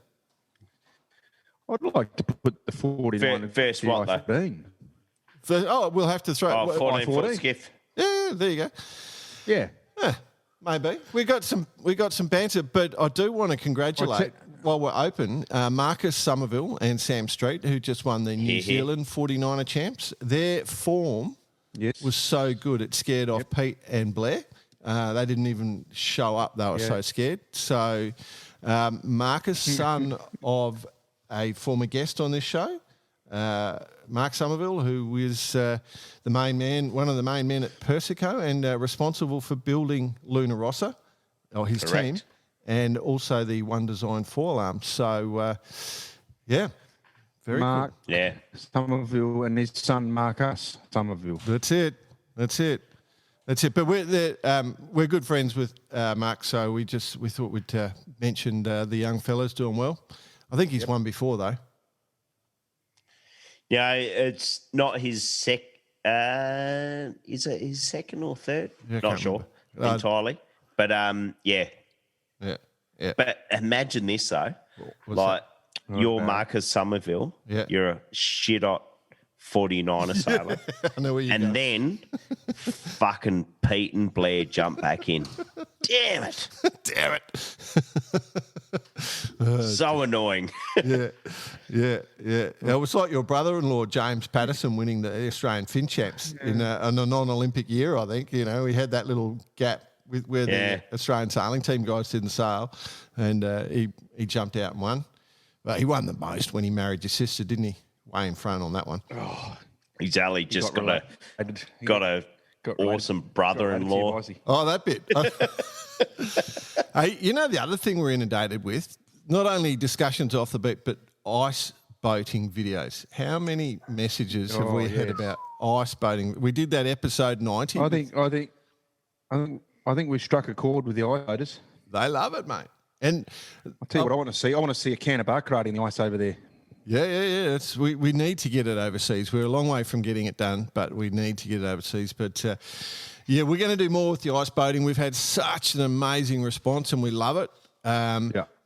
I'd like to put the 49er first what, though? We'll have to throw... 14-foot skiff. Yeah, there you go. Yeah. Maybe. We got some banter, but I do want to congratulate, while we're open, Marcus Somerville and Sam Street, who just won the New Zealand 49er champs. Their form was so good, it scared off Pete and Blair. They didn't even show up. They were so scared. So Marcus, son of a former guest on this show, Mark Somerville, who was the main man, one of the main men at Persico and responsible for building Luna Rossa, or his team, and also the One Design 4-alarm. So, very Mark, cool. Yeah. Somerville and his son Marcus Somerville. That's it. But we're good friends with Mark, so we thought we'd mention the young fellas doing well. I think he's won before though. Yeah, it's not his is it his second or third? Yeah, not sure entirely. But Yeah. Yeah. But imagine this though, What's like that? you're Not bad. Marcus Somerville, Yeah. you're a shit-hot 49er sailor, I know where you go. and then fucking Pete and Blair jump back in. Damn it. Damn it. So annoying. Yeah. It was like your brother-in-law, James Patterson, winning the Australian Fin Champs in a non-Olympic year, I think. You know, we had that little gap with where the Australian sailing team guys didn't sail, and he jumped out and won. But he won the most when he married your sister, didn't he? Way in front on that one. Exactly. Just got a awesome brother-in-law. Oh, that bit. Hey, you know the other thing we're inundated with, not only discussions off the beat, but ice boating videos. How many messages have we had about ice boating? We did that episode 90. I think we struck a chord with the ice boaters. They love it, mate. And I'll tell you what I want to see. I want to see a can of Baccarat in the ice over there. Yeah. We need to get it overseas. We're a long way from getting it done, but we need to get it overseas. But, we're going to do more with the ice boating. We've had such an amazing response, and we love it.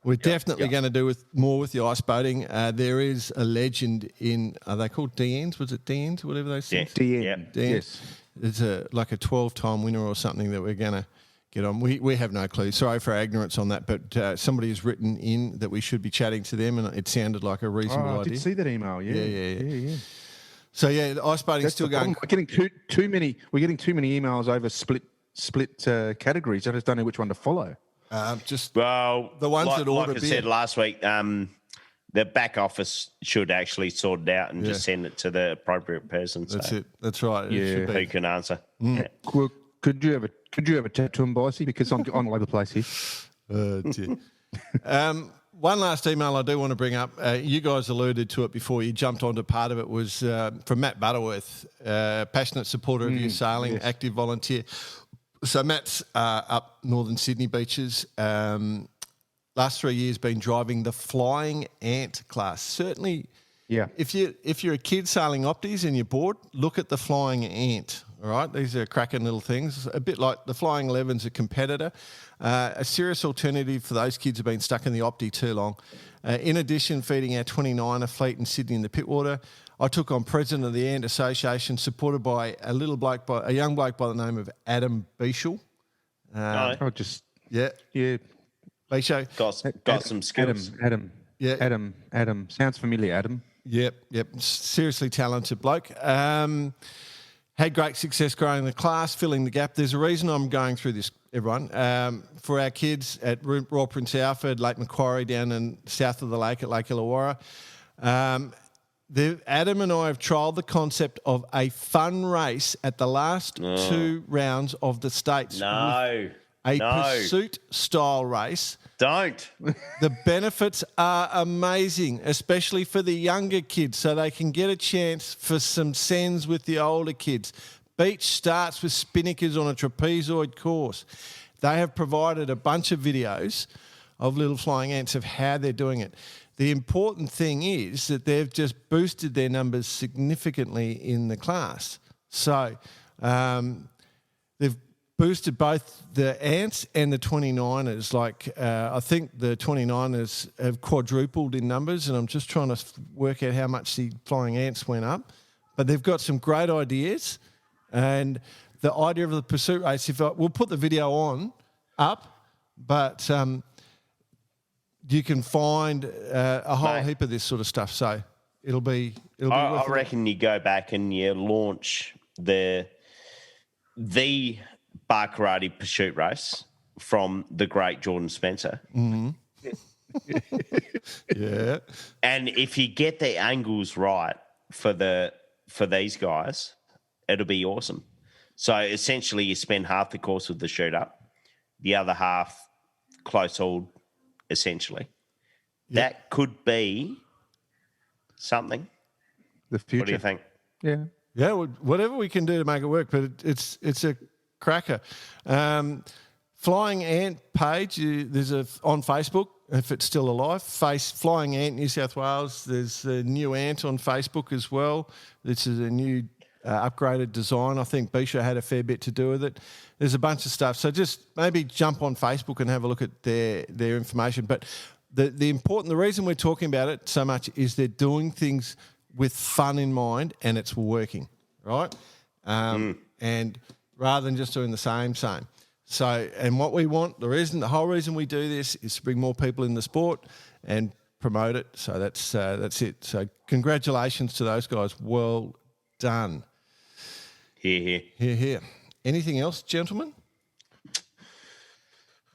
We're definitely going to do more with the ice boating. There is a legend in, are they called DNs? Was it DNs, whatever they say? DN. Yes. It's like a 12-time winner or something that we're going to get on. We have no clue. Sorry for our ignorance on that, but somebody has written in that we should be chatting to them, and it sounded like a reasonable idea. I did see that email. Yeah. So the ice boating's still going. We're getting too many. We're getting too many emails over split categories. I just don't know which one to follow. The ones that order like I said last week, the back office should actually sort it out and just send it to the appropriate person. That's it. That's right. Yeah. Who can answer? Yeah. Well, could you have a chat to him, Bossy? Because I'm all over the place here. Dear. One last email I do want to bring up. You guys alluded to it before you jumped onto part of it. Was from Matt Butterworth, passionate supporter of youth sailing, active volunteer. So Matt's up Northern Sydney beaches. Last 3 years been driving the Flying Ant class. Certainly, if you're a kid sailing opties and you're bored, look at the Flying Ant. All right, these are cracking little things. A bit like the Flying 11's a competitor. A serious alternative for those kids who've been stuck in the opti too long. In addition, feeding our 29er fleet in Sydney in the Pittwater, I took on president of the Ant Association, supported by a young bloke by the name of Adam Beishel. Beishel. Got some skills. Adam. Sounds familiar, Adam. Yep. Seriously talented bloke. Had great success growing the class, filling the gap. There's a reason I'm going through this, everyone. For our kids at Royal Prince Alfred, Lake Macquarie, down in south of the lake at Lake Illawarra, Adam and I have trialled the concept of a fun race at the last 2 rounds of the States. Pursuit-style race. Don't. The benefits are amazing, especially for the younger kids, so they can get a chance for some sends with the older kids. Beach starts with spinnakers on a trapezoid course. They have provided a bunch of videos of little flying ants of how they're doing it. The important thing is that they've just boosted their numbers significantly in the class. So they've boosted both the ants and the 29ers. I think the 29ers have quadrupled in numbers, and I'm just trying to work out how much the flying ants went up. But they've got some great ideas, and the idea of the pursuit race, we'll put the video up, but you can find a whole heap of this sort of stuff. So it'll be I reckon you go back and you launch the Baccarat pursuit race from the great Jordan Spencer. Mm-hmm. Yeah. And if you get the angles right for these guys, it'll be awesome. So essentially you spend half the course with the shoot up, the other half close hauled, essentially. Yep. That could be something. The future. What do you think? Yeah. Yeah, whatever we can do to make it work, but it's a cracker. Flying Ant page, there's on Facebook, if it's still alive, Flying Ant New South Wales. There's a new ant on Facebook as well. This is a new upgraded design. I think Bisha had a fair bit to do with it. There's a bunch of stuff. So just maybe jump on Facebook and have a look at their information. But the reason we're talking about it so much is they're doing things with fun in mind and it's working, right? And rather than just doing the same. So, and what we want, the whole reason we do this is to bring more people in the sport and promote it. So that's it. So congratulations to those guys. Well done. Here. Anything else, gentlemen?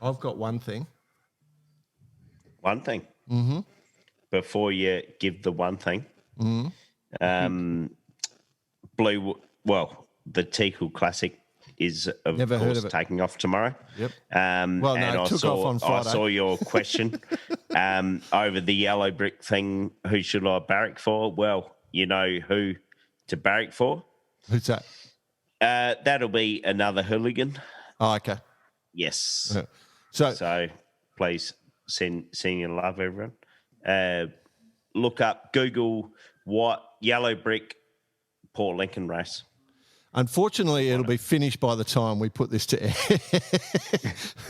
I've got one thing. One thing. Mm-hmm. Before you give the one thing, the Teakle Classic is, of Never heard course, of it. taking off tomorrow. Yep. I took off on Friday. I saw your question over the yellow brick thing. Who should I barrack for? Well, you know who to barrack for. Who's that? That'll be another hooligan. Oh, okay. Yes. Yeah. So please send your love, everyone. Look up, Google what yellow brick Port Lincoln race. unfortunately, it'll be finished by the time we put this to air.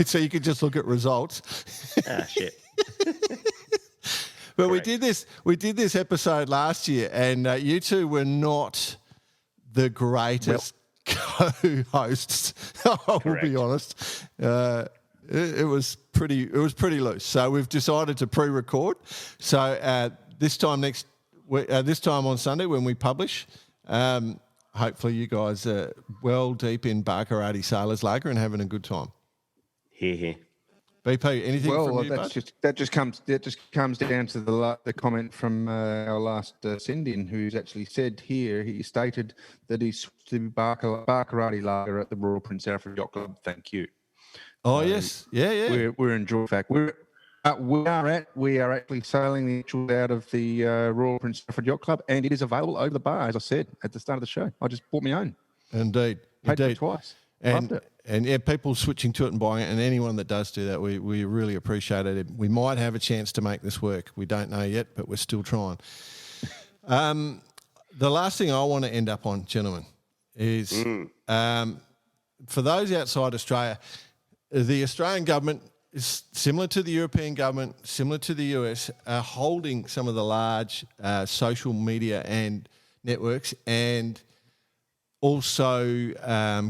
So you can just look at results. Ah, shit. But correct. We did this episode last year, and you two were not the greatest co-hosts. I will be honest. It was pretty loose. So we've decided to pre-record. So this time on Sunday when we publish, hopefully you guys are well deep in Barkarati Sailors Lager and having a good time. Here. BP, anything from you, bud? That just comes down to the comment from our last send-in, who's actually said here, he stated that he's switched to Barkarati Lager at the Royal Prince Alfred Yacht Club. Thank you. Oh, yes. Yeah. We're enjoying fact. We are actually sailing the actual out of the Royal Prince Alfred Yacht Club, and it is available over the bar, as I said at the start of the show. I just bought my own. Indeed. Paid for it twice. Loved it. And yeah, people switching to it and buying it, and anyone that does do that, we really appreciate it. We might have a chance to make this work. We don't know yet, but we're still trying. The last thing I want to end up on, gentlemen, is for those outside Australia, the Australian government is similar to the European government, similar to the US, holding some of the large social media and networks and also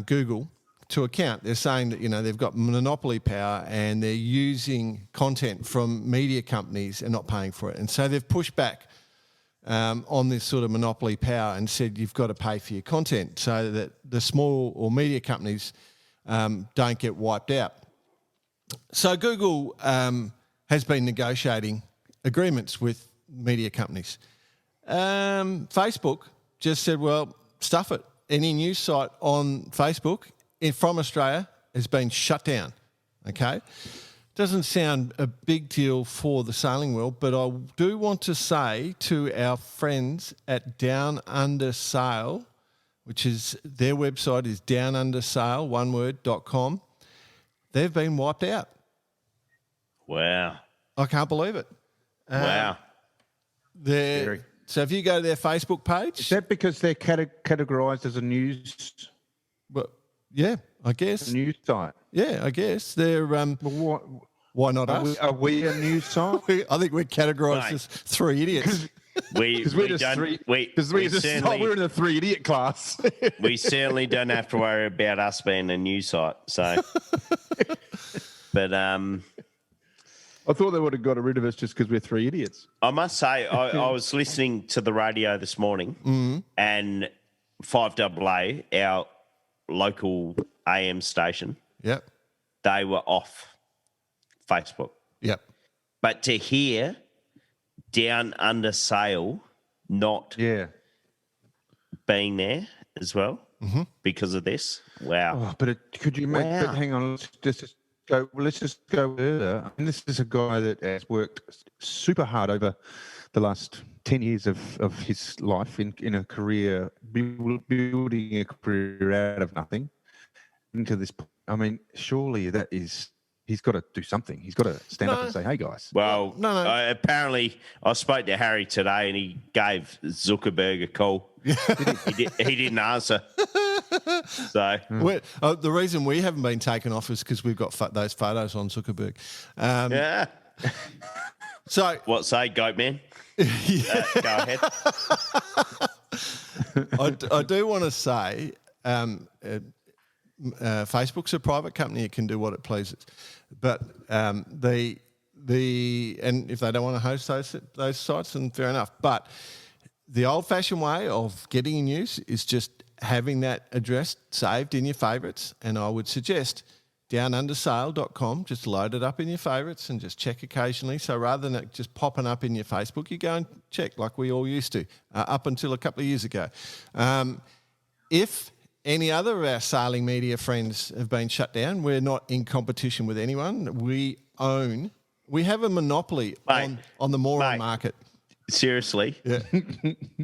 Google to account. They're saying that, they've got monopoly power and they're using content from media companies and not paying for it. And so they've pushed back on this sort of monopoly power and said you've got to pay for your content so that the small or media companies don't get wiped out. So Google has been negotiating agreements with media companies. Facebook just said, well, stuff it. Any news site on Facebook from Australia has been shut down, okay? Doesn't sound a big deal for the sailing world, but I do want to say to our friends at Down Under Sail, which is their website is downundersail, one word.com, they've been wiped out. Wow. I can't believe it. Wow. So if you go to their Facebook page... Is that because they're categorised as a news... Well, yeah, I guess. A news site? Yeah, I guess. They're... why not us? Are we a news site? I think we're categorised as three idiots. We're in the three idiot class. We certainly don't have to worry about us being a news site. So, but I thought they would have got rid of us just because we're three idiots. I must say, I was listening to the radio this morning, and 5AA, our local AM station, yep, they were off Facebook. Yep, but to hear Down Under Sail not being there as well because of this. Wow. Oh, but could you make? Wow. But hang on, let's just go further. I mean, this is a guy that has worked super hard over the last 10 years of his life in a career, building a career out of nothing into this. I mean, surely that is he's got to do something. He's got to stand up and say, "Hey, guys." Well, No. Apparently, I spoke to Harry today, and he gave Zuckerberg a call. He didn't answer. So the reason we haven't been taken off is because we've got those photos on Zuckerberg. yeah. So What say, Goat Man? Go ahead. I do want to say Facebook's a private company; it can do what it pleases. But and if they don't want to host those sites, then fair enough. But the old-fashioned way of getting news is just having that address saved in your favourites, and I would suggest downundersale.com, just load it up in your favourites and just check occasionally. So rather than it just popping up in your Facebook, you go and check like we all used to up until a couple of years ago. If any other of our sailing media friends have been shut down, we're not in competition with anyone. We have a monopoly on the moron market. Seriously, Yeah.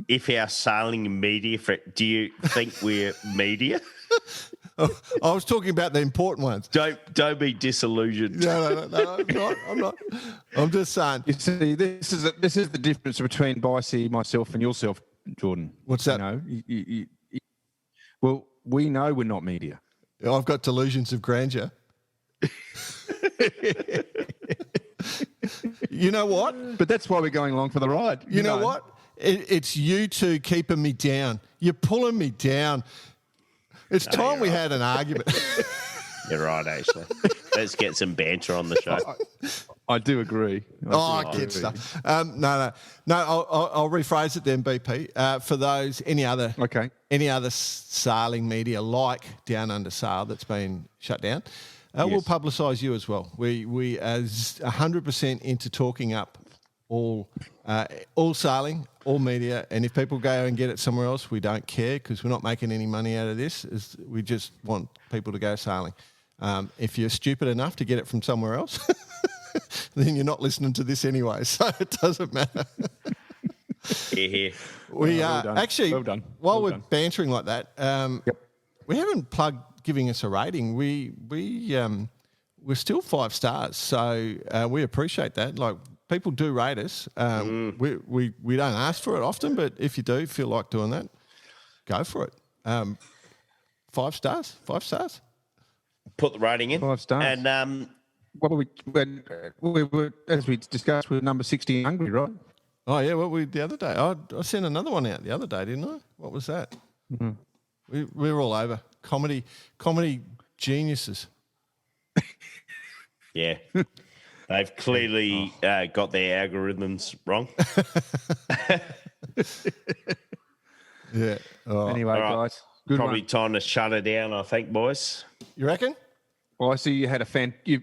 if our sailing media, do you think we're media? I was talking about the important ones. Don't be disillusioned. No, I'm not. I'm just saying. You see, this is the difference between Bicey, myself, and yourself, Jordan. What's that? Well, we know we're not media. I've got delusions of grandeur. You know what? But that's why we're going along for the ride. You know what? It's you two keeping me down. You're pulling me down. It's time we had an argument. You're right, actually. Let's get some banter on the show. I do agree. Good stuff. No. I'll rephrase it then, BP. For those, any other sailing media like Down Under Sail that's been shut down, we'll publicise you as well. We are 100% into talking up all sailing, all media, and if people go and get it somewhere else, we don't care because we're not making any money out of this. We just want people to go sailing. If you're stupid enough to get it from somewhere else, then you're not listening to this anyway, so it doesn't matter. Yeah. We actually, well done. While we're bantering like that, we haven't plugged giving us a rating. We're still 5 stars, so we appreciate that. Like, people do rate us. We don't ask for it often, but if you do feel like doing that, go for it. 5 stars. Put the rating in. 5 stars. And what were we were, as we discussed, with number 60 in Hungary, right? Oh yeah, the other day I sent another one out the other day, didn't I? What was that? Mm-hmm. We're all over comedy geniuses. yeah, they've clearly got their algorithms wrong. Yeah. Oh. Anyway, guys, good probably one. time to shut it down, I think, boys. You reckon? Well, I see you had a fantastic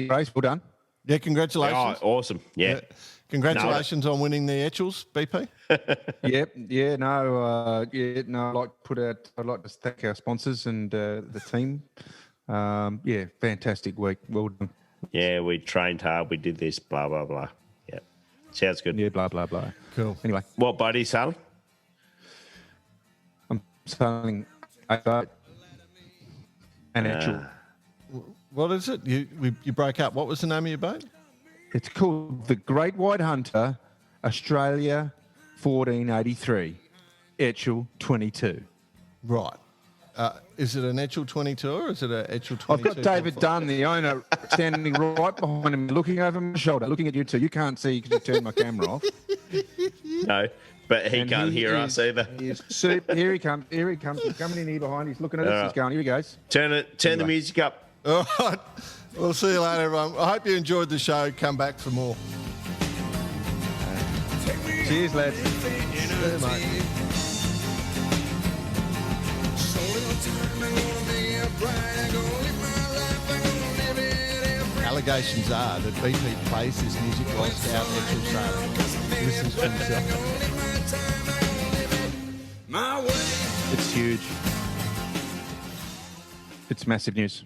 race. Well done. Yeah, congratulations. Oh, awesome. Yeah. Congratulations on winning the Etchels, BP. I'd like to thank our sponsors and the team. Fantastic week. Well done. Yeah, we trained hard. We did this, blah, blah, blah. Yeah. Sounds good. Yeah, blah, blah, blah. Cool. Anyway. What boat are you sailing? I'm sailing a boat. An actual. What is it? You broke up. What was the name of your boat? It's called the Great White Hunter, Australia 1483, Etchel 22. Right. Is it an Etchel 22 or is it an Etchel 22? I've got David Dunn, the owner, standing right behind me, looking over my shoulder, looking at you two. You can't see because you turned my camera off. No, but he can't hear us either. Here he comes. He's coming in here behind. He's looking at us. He's going, here he goes. Turn the music up. All right. We'll see you later, everyone. I hope you enjoyed the show. Come back for more. Cheers, lads. See you, mate. Allegations are that BP plays this music whilst out Etchel sailing. Listens to himself. It's huge. It's massive news.